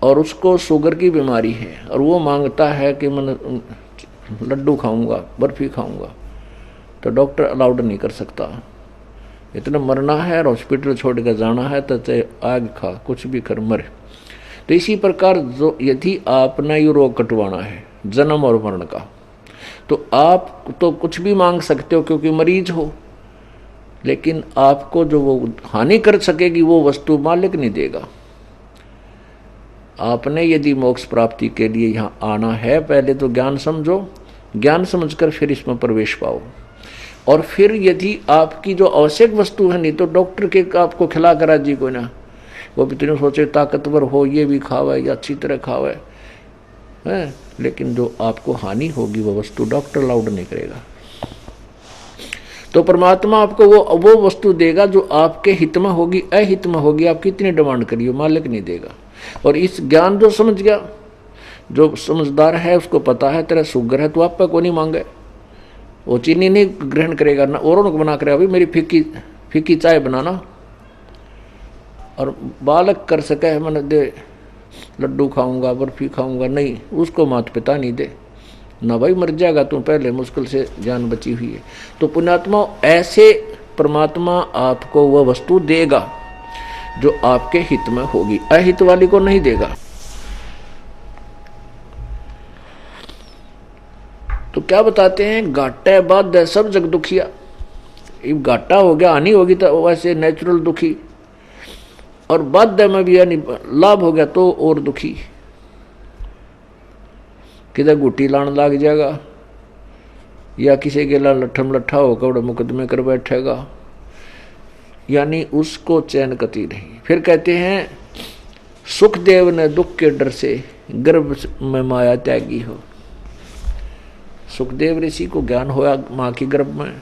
और उसको शुगर की बीमारी है और वो मांगता है कि मैं लड्डू खाऊंगा, बर्फी खाऊंगा, तो डॉक्टर अलाउड नहीं कर सकता। इतना मरना है और हॉस्पिटल छोड़ कर जाना है तो चाहे आग खा, कुछ भी कर मरे। तो इसी प्रकार जो यदि आपने ये रोग कटवाना है जन्म और मरण का, तो आप तो कुछ भी मांग सकते हो क्योंकि मरीज हो, लेकिन आपको जो वो हानि कर सकेगी वो वस्तु मालिक नहीं देगा। आपने यदि मोक्ष प्राप्ति के लिए यहाँ आना है, पहले तो ज्ञान समझो, ज्ञान समझकर फिर इसमें प्रवेश पाओ। और फिर यदि आपकी जो आवश्यक वस्तु है, नहीं तो डॉक्टर के आपको खिला करा जी कोई ना, वो भी तुमने सोचे ताकतवर हो, ये भी खावे या अच्छी तरह खावे है, लेकिन जो आपको हानि होगी वो वस्तु डॉक्टर अलाउड नहीं करेगा। तो परमात्मा आपको वो वस्तु देगा जो आपके हित में होगी, अहित में होगी, आप कितनी डिमांड करिए मालिक नहीं देगा। और इस ज्ञान जो समझ गया, जो समझदार है उसको पता है तेरा शुगर है तो आप पे को नहीं मांगे, वो चीनी नहीं ग्रहण करेगा ना, औरों को बना करेगा, भाई मेरी फीकी चाय बनाना। और बालक कर सके है मैंने दे लड्डू खाऊंगा, बर्फी खाऊंगा, नहीं, उसको माता पिता नहीं दे ना, भाई मर जाएगा तू, पहले मुश्किल से जान बची हुई है। तो पुण्यात्मा ऐसे परमात्मा आपको वह वस्तु देगा जो आपके हित में होगी, अहित वाली को नहीं देगा। तो क्या बताते हैं, घाटा बाद सब जग दुखिया। घाटा हो गया, हानि होगी तो वैसे नेचुरल दुखी, और बाद में भी यानी लाभ हो गया तो और दुखी। किधर गुटी लाने लग जाएगा या किसी के ला लट्ठम लट्ठा होकर मुकदमे कर बैठेगा, यानी उसको चैन कती नहीं। फिर कहते हैं सुखदेव ने दुख के डर से गर्भ में माया त्यागी हो। सुखदेव ऋषि को ज्ञान होया मां की गर्भ में,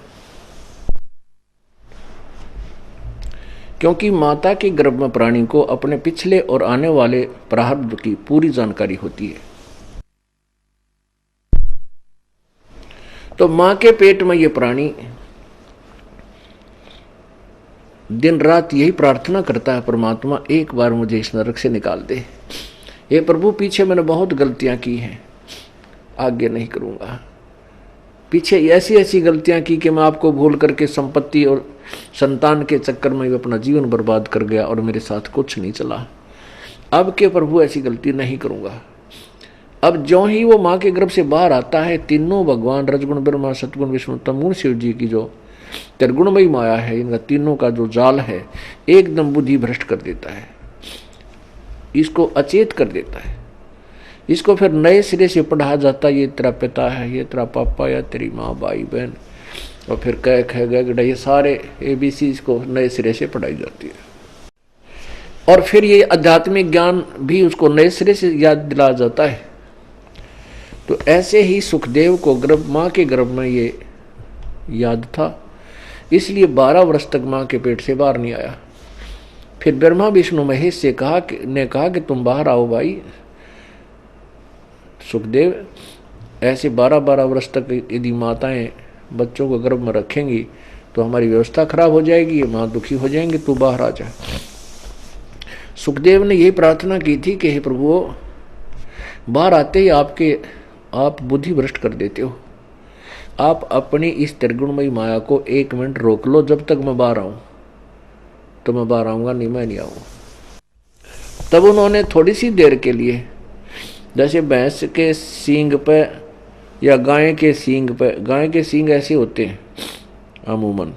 क्योंकि माता के गर्भ में प्राणी को अपने पिछले और आने वाले प्रारब्ध की पूरी जानकारी होती है। तो मां के पेट में ये प्राणी दिन रात यही प्रार्थना करता है, परमात्मा एक बार मुझे इस नरक से निकाल दे। हे प्रभु, पीछे मैंने बहुत गलतियां की हैं, आगे नहीं करूंगा। पीछे ऐसी ऐसी गलतियां की कि मैं आपको भूल करके संपत्ति और संतान के चक्कर में अपना जीवन बर्बाद कर गया और मेरे साथ कुछ नहीं चला। अब के प्रभु ऐसी गलती नहीं करूंगा। अब जो ही वो माँ के गर्भ से बाहर आता है, तीनों भगवान रजगुण ब्रह्मा सतगुण विष्णु तमगुण शिव जी की जो त्रिगुणमयी माया है, इनका तीनों का जो जाल है एकदम बुद्धि भ्रष्ट कर देता है, इसको अचेत कर देता है। इसको फिर नए सिरे से पढ़ाया जाता, ये तेरा पिता है, ये तेरा पापा या तेरी माँ, भाई बहन, और फिर कह ख ग, ये सारे ABC इसको नए सिरे से पढ़ाई जाती है। और फिर ये आध्यात्मिक ज्ञान भी उसको नए सिरे से याद दिलाया जाता है। तो ऐसे ही सुखदेव को माँ के गर्भ में ये याद था, इसलिए 12 वर्ष तक माँ के पेट से बाहर नहीं आया। फिर ब्रह्मा विष्णु महेश से कहा कि तुम बाहर आओ भाई सुखदेव, ऐसे 12-12 वर्ष तक यदि माताएं बच्चों को गर्भ में रखेंगी तो हमारी व्यवस्था खराब हो जाएगी, ये माँ दुखी हो जाएंगे, तू बाहर आ जा। सुखदेव ने यही प्रार्थना की थी कि हे प्रभु, बाहर आते ही आप बुद्धि भ्रष्ट कर देते हो, आप अपनी इस त्रिगुणमयी माया को 1 मिनट रोक लो, जब तक मैं बाहर आऊं तो मैं बाहर आऊंगा, नहीं मैं नहीं आऊंगा। तब उन्होंने थोड़ी सी देर के लिए, जैसे भैंस के सींग पे या गाय के सींग ऐसे होते हैं अमूमन,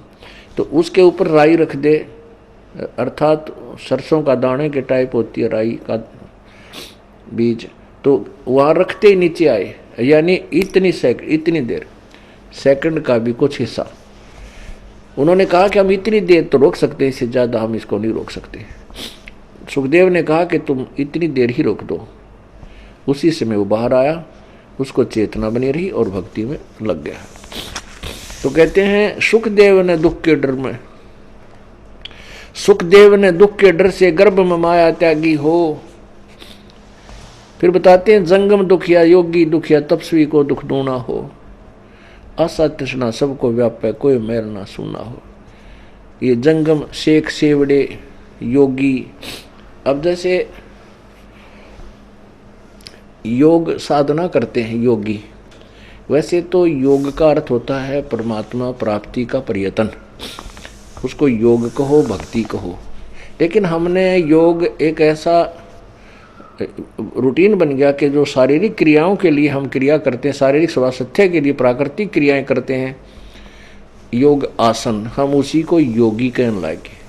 तो उसके ऊपर राई रख दे, अर्थात सरसों का दाने के टाइप होती है राई का बीज, तो वहाँ रखते ही नीचे आए, यानी इतनी देर, सेकंड का भी कुछ हिस्सा। उन्होंने कहा कि हम इतनी देर तो रोक सकते हैं, इससे ज़्यादा हम इसको नहीं रोक सकते। सुखदेव ने कहा कि तुम इतनी देर ही रोक दो। उसी समय वो बाहर आया, उसको चेतना बनी रही और भक्ति में लग गया। तो कहते हैं सुखदेव ने दुख के डर से गर्भ में माया त्यागी हो। फिर बताते हैं जंगम दुखिया, योगी दुखिया, तपस्वी को दुख दूना हो। आशा तृष्णा सबको व्यापे, कोई मैल ना सुना हो। ये जंगम, शेख, सेवड़े, योगी। अब जैसे योग साधना करते हैं योगी, वैसे तो योग का अर्थ होता है परमात्मा प्राप्ति का प्रयत्न, उसको योग कहो, भक्ति कहो। लेकिन हमने योग एक ऐसा रूटीन बन गया कि जो शारीरिक क्रियाओं के लिए हम क्रिया करते हैं, शारीरिक स्वास्थ्य के लिए प्राकृतिक क्रियाएं करते हैं, योग आसन, हम उसी को योगी कहने लगे।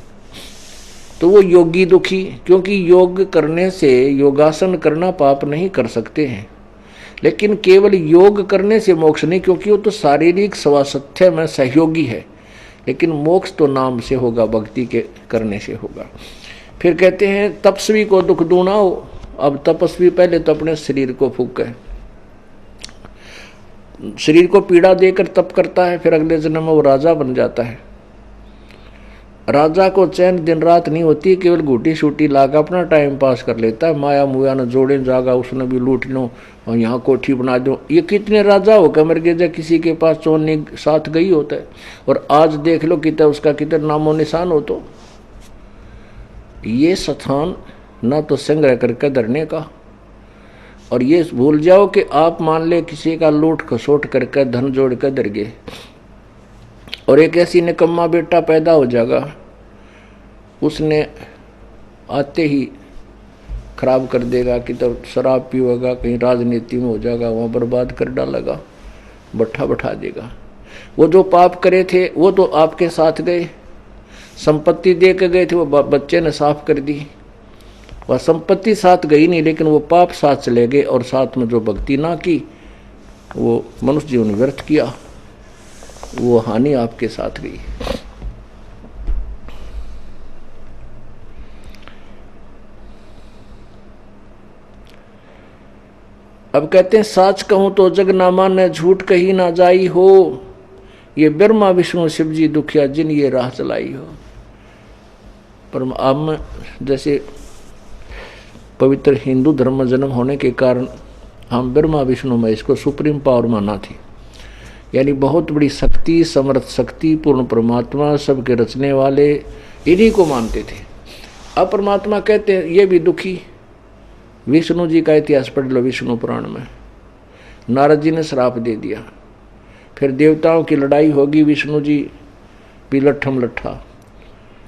तो वो योगी दुखी, क्योंकि योग करने से, योगासन करना पाप नहीं कर सकते हैं, लेकिन केवल योग करने से मोक्ष नहीं, क्योंकि वो तो शारीरिक स्वास्थ्य में सहयोगी है, लेकिन मोक्ष तो नाम से होगा, भक्ति के करने से होगा। फिर कहते हैं तपस्वी को दुख दूना हो। अब तपस्वी पहले तो अपने शरीर को फूके, शरीर को पीड़ा देकर तप करता है, फिर अगले जन्म में वो राजा बन जाता है। राजा को चैन दिन रात नहीं होती, केवल घूटी शूटी लाकर अपना टाइम पास कर लेता है। माया मुया न जोड़े जागा, उसने भी लूट लो और यहाँ कोठी बना दो। ये कितने राजा हो कमर के जब किसी के पास चोरने साथ गई होता है, और आज देख लो कितना उसका कितना नामो निशान हो। तो ये स्थान ना तो संग्रह करके धरने का, और ये भूल जाओ कि आप मान ले किसी का लूट खसोट करके धन जोड़ कर धर गए, और एक ऐसी निकम्मा बेटा पैदा हो जाएगा, उसने आते ही खराब कर देगा, कि तो शराब पीएगा, कहीं राजनीति में हो जाएगा, वहाँ बर्बाद कर डालेगा, बैठा देगा। वो जो पाप करे थे वो तो आपके साथ गए, संपत्ति दे के गए थे, वो बच्चे ने साफ कर दी। वह संपत्ति साथ गई नहीं, लेकिन वो पाप साथ चले गए, और साथ में जो भक्ति ना की वो मनुष्य जीवन व्यर्थ किया, वो हानि आपके साथ गई। अब कहते हैं साच कहूं तो जग ना माने, झूठ कही ना जाई हो। ये ब्रह्मा विष्णु शिव जी दुखिया, जिन ये राह चलाई हो। पर अब जैसे पवित्र हिंदू धर्म में जन्म होने के कारण हम ब्रह्मा विष्णु महेश को सुप्रीम पावर माना थी, यानी बहुत बड़ी शक्ति, समर्थ शक्ति, पूर्ण परमात्मा, सबके रचने वाले, इन्हीं को मानते थे। अब परमात्मा कहते हैं ये भी दुखी। विष्णु जी का इतिहास पढ़ लो विष्णु पुराण में, नारद जी ने श्राप दे दिया, फिर देवताओं की लड़ाई होगी, विष्णु जी भी लट्ठम लट्ठा,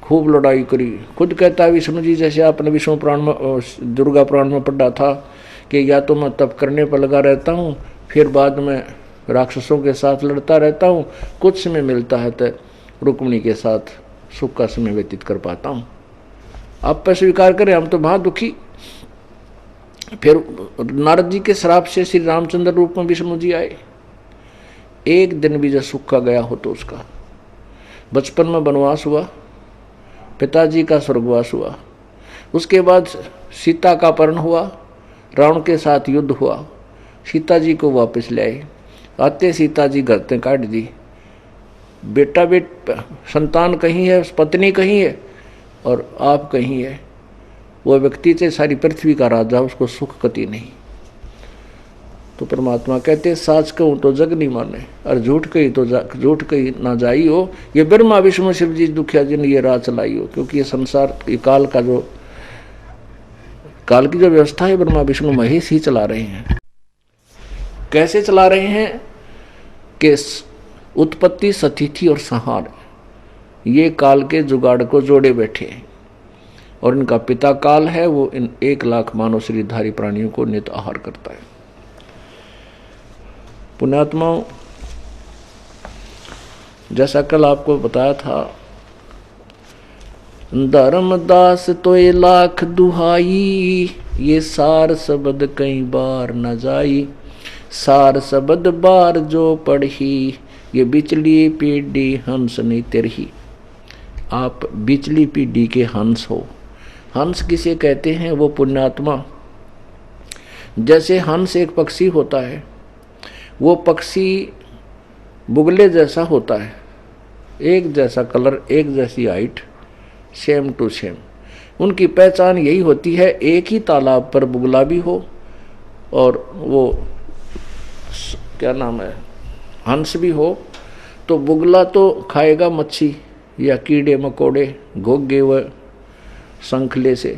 खूब लड़ाई करी। खुद कहता है विष्णु जी, जैसे आपने विष्णु पुराण में, दुर्गा पुराण में पढ़ा था कि या तो मैं तप करने पर लगा रहता हूँ, फिर बाद में राक्षसों के साथ लड़ता रहता हूँ, कुछ समय मिलता है तो रुक्मिणी के साथ सुख का समय व्यतीत कर पाता हूँ। आप पर स्वीकार करें, हम तो बहुत दुखी। फिर नारद जी के श्राप से श्री रामचंद्र रूप में विष्णु जी आए। एक दिन भी जो सूखा गया हो तो उसका बचपन में वनवास हुआ, पिताजी का स्वर्गवास हुआ, उसके बाद सीता का अपहरण हुआ, रावण के साथ युद्ध हुआ, सीता जी को वापस ले आए, आते सीता जी घर से काट दी, बेटा संतान कहीं है, पत्नी कहीं है और आप कहीं है। वो व्यक्ति से सारी पृथ्वी का राजा, उसको सुख कति नहीं। तो परमात्मा कहते साच कहूँ तो जग नहीं माने और झूठ कही ना जाई हो। ये ब्रह्मा विष्णु शिव जी दुखिया जिन ये राह चलाई हो, क्योंकि ये संसार ये काल की जो व्यवस्था है ब्रह्मा विष्णु महेश ही चला रहे हैं। कैसे चला रहे हैं कि उत्पत्ति सतिथि और संहार ये काल के जुगाड़ को जोड़े बैठे हैं और इनका पिता काल है, वो इन 1 लाख मानव शरीरधारी प्राणियों को नित आहार करता है। पुण्यात्माओं, जैसा कल आपको बताया था, धर्मदास तो 1 लाख दुहाई, ये सार शब्द कई बार न जाई, सार शब्द बार जो पढ़ी, ये बिचली पीढ़ी हंस नहीं तेरही। आप बिचली पीढ़ी के हंस हो। हंस किसे कहते हैं? वो पुण्यात्मा, जैसे हंस एक पक्षी होता है, वो पक्षी बुगले जैसा होता है, एक जैसा कलर, एक जैसी हाइट, सेम टू सेम। उनकी पहचान यही होती है, एक ही तालाब पर बुगला भी हो और वो क्या नाम है हंस भी हो, तो बुगला तो खाएगा मच्छी या कीड़े मकोड़े, घोगे व शंखले से,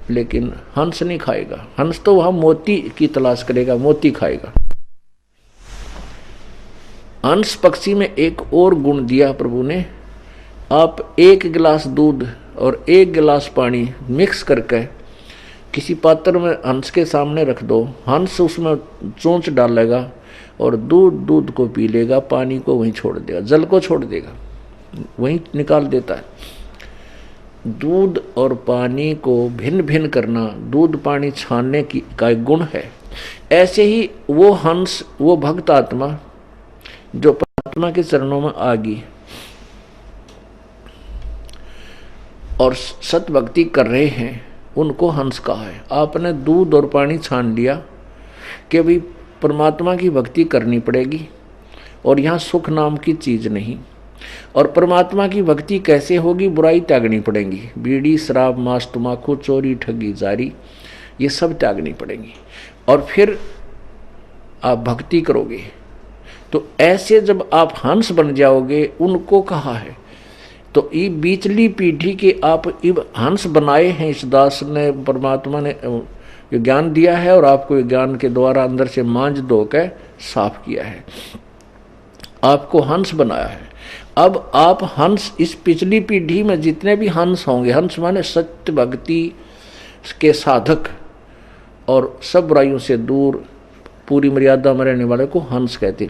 लेकिन हंस नहीं खाएगा। हंस तो वह मोती की तलाश करेगा, मोती खाएगा। हंस पक्षी में एक और गुण दिया प्रभु ने। आप 1 गिलास दूध और 1 गिलास पानी मिक्स करके किसी पात्र में हंस के सामने रख दो, हंस उसमें चोंच डालेगा और दूध को पी लेगा, पानी को वहीं छोड़ देगा, जल को छोड़ देगा, वहीं निकाल देता है। दूध और पानी को भिन्न भिन्न करना दूध पानी छानने की का एक गुण है। ऐसे ही वो हंस, वो भक्त आत्मा जो परमात्मा के चरणों में आ गई और सत भक्ति कर रहे हैं, उनको हंस कहा है। आपने दूध और पानी छान लिया कि भाई परमात्मा की भक्ति करनी पड़ेगी और यहाँ सुख नाम की चीज नहीं। और परमात्मा की भक्ति कैसे होगी? बुराई त्यागनी पड़ेगी, बीड़ी शराब मांस तम्बाकू चोरी ठगी जारी ये सब त्यागनी पड़ेगी और फिर आप भक्ति करोगे। तो ऐसे जब आप हंस बन जाओगे, उनको कहा है। तो ये बीचली पीढ़ी के आप इब हंस बनाए हैं, इस दास ने, परमात्मा ने ये ज्ञान दिया है और आपको ज्ञान के द्वारा अंदर से मांझ धो के साफ किया है, आपको हंस बनाया है। अब आप हंस, इस पिछली पीढ़ी में जितने भी हंस होंगे, हंस माने सत्य भक्ति के साधक और सब बुराइयों से दूर पूरी मर्यादा में रहने वाले को हंस कहते।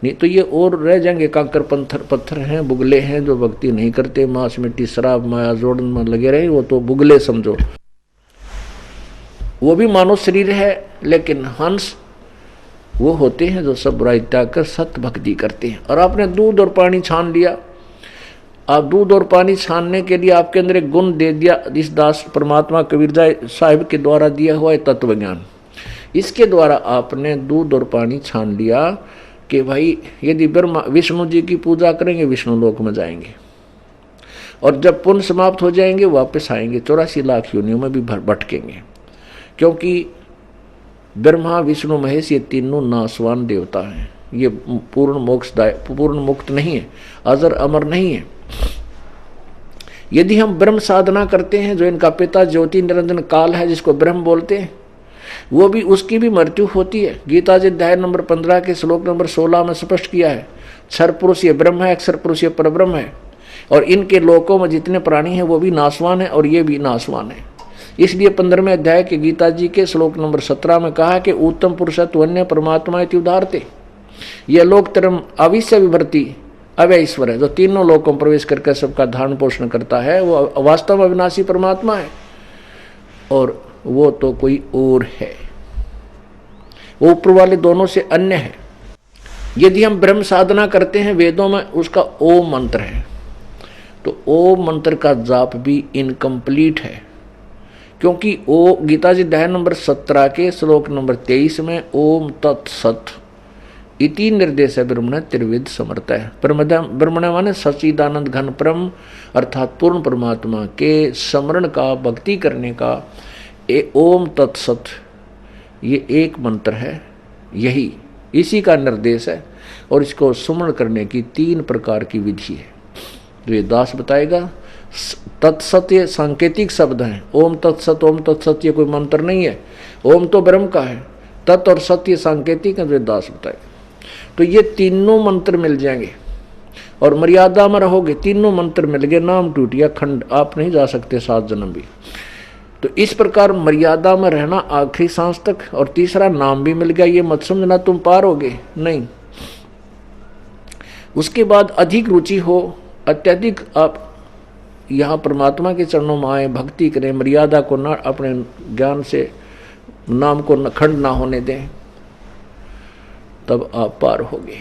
नहीं तो ये और रह जाएंगे कांकर पत्थर हैं, बुगले हैं जो भक्ति नहीं करते, मांस मिट्टी शराब माया जोड़न में लगे रहे, वो तो बुगले समझो। वो भी मानव शरीर है, लेकिन हंस वो होते हैं जो सब बुराई त्याग कर सत्य भक्ति करते हैं। और आपने दूध और पानी छान लिया। आप दूध और पानी छानने के लिए आपके अंदर एक गुण दे दिया, इस दास परमात्मा कबीरदास साहिब के द्वारा दिया हुआ है तत्व ज्ञान। इसके द्वारा आपने दूध और पानी छान लिया कि भाई यदि ब्रह्मा विष्णु जी की पूजा करेंगे विष्णु लोक में जाएंगे, और जब पुण्य समाप्त हो जाएंगे वापस आएंगे, 84 लाख योनियों में भी भटकेंगे, क्योंकि ब्रह्मा विष्णु महेश ये तीनों नासवान देवता हैं। ये पूर्ण मोक्षदाय, पूर्ण मुक्त नहीं है, अजर अमर नहीं है। यदि हम ब्रह्म साधना करते हैं, जो इनका पिता ज्योति निरंजन काल है जिसको ब्रह्म बोलते हैं, वो भी, उसकी भी मृत्यु होती है। गीता जी अध्याय नंबर 15 के श्लोक नंबर 16 में स्पष्ट किया है, क्षर पुरुष ये ब्रह्म है, अक्षर पुरुष ये परब्रह्म है, और इनके लोकों में जितने प्राणी हैं वो भी नासवान है और ये भी नासवान है। इसलिए 15वें अध्याय के गीता जी के श्लोक नंबर 17 में कहा कि उत्तम पुरुषत्व अन्य परमात्मा इति उदाहरते, यह लोक तरम अविश्य विभर्ति अव्यय ईश्वर है, जो तीनों लोकों में प्रवेश करके सबका धारण पोषण करता है, वो वास्तव में अविनाशी परमात्मा है। और वो तो कोई और है, वो ऊपर वाले दोनों से अन्य है। यदि हम ब्रह्म साधना करते हैं, वेदों में उसका ओम मंत्र है, तो ओम मंत्र का जाप भी इनकम्प्लीट है, क्योंकि ओ गीता जी अध्याय नंबर 17 के श्लोक नंबर 23 में ओम तत्सत इति निर्देश ब्रह्मण त्रिविध समर्थ है। ब्रह्मण माने सच्चिदानंद घन परम अर्थात पूर्ण परमात्मा के स्मरण का, भक्ति करने का ओम तत्सत ये एक मंत्र है, यही इसी का निर्देश है। और इसको सुमरण करने की 3 प्रकार की विधि है जो ये दास बताएगा। तत्सत ये सांकेतिक शब्द हैं। ओम तत्सत ये कोई मंत्र नहीं है, ओम तो ब्रह्म का है, तत् और सत्य सांकेतिक है जो दास बताएगा। तो ये तीनों मंत्र मिल जाएंगे और मर्यादा में रहोगे, तीनों मंत्र मिल गए, नाम टूट गया, खंड आप नहीं जा सकते 7 जन्म भी। तो इस प्रकार मर्यादा में रहना आखिरी सांस तक, और तीसरा नाम भी मिल गया, ये मत समझना तुम पार होगे, नहीं। उसके बाद अधिक रुचि हो, अत्यधिक आप यहाँ परमात्मा के चरणों में आए, भक्ति करें, मर्यादा को ना अपने ज्ञान से नाम को खंड ना होने दें, तब आप पार होगे।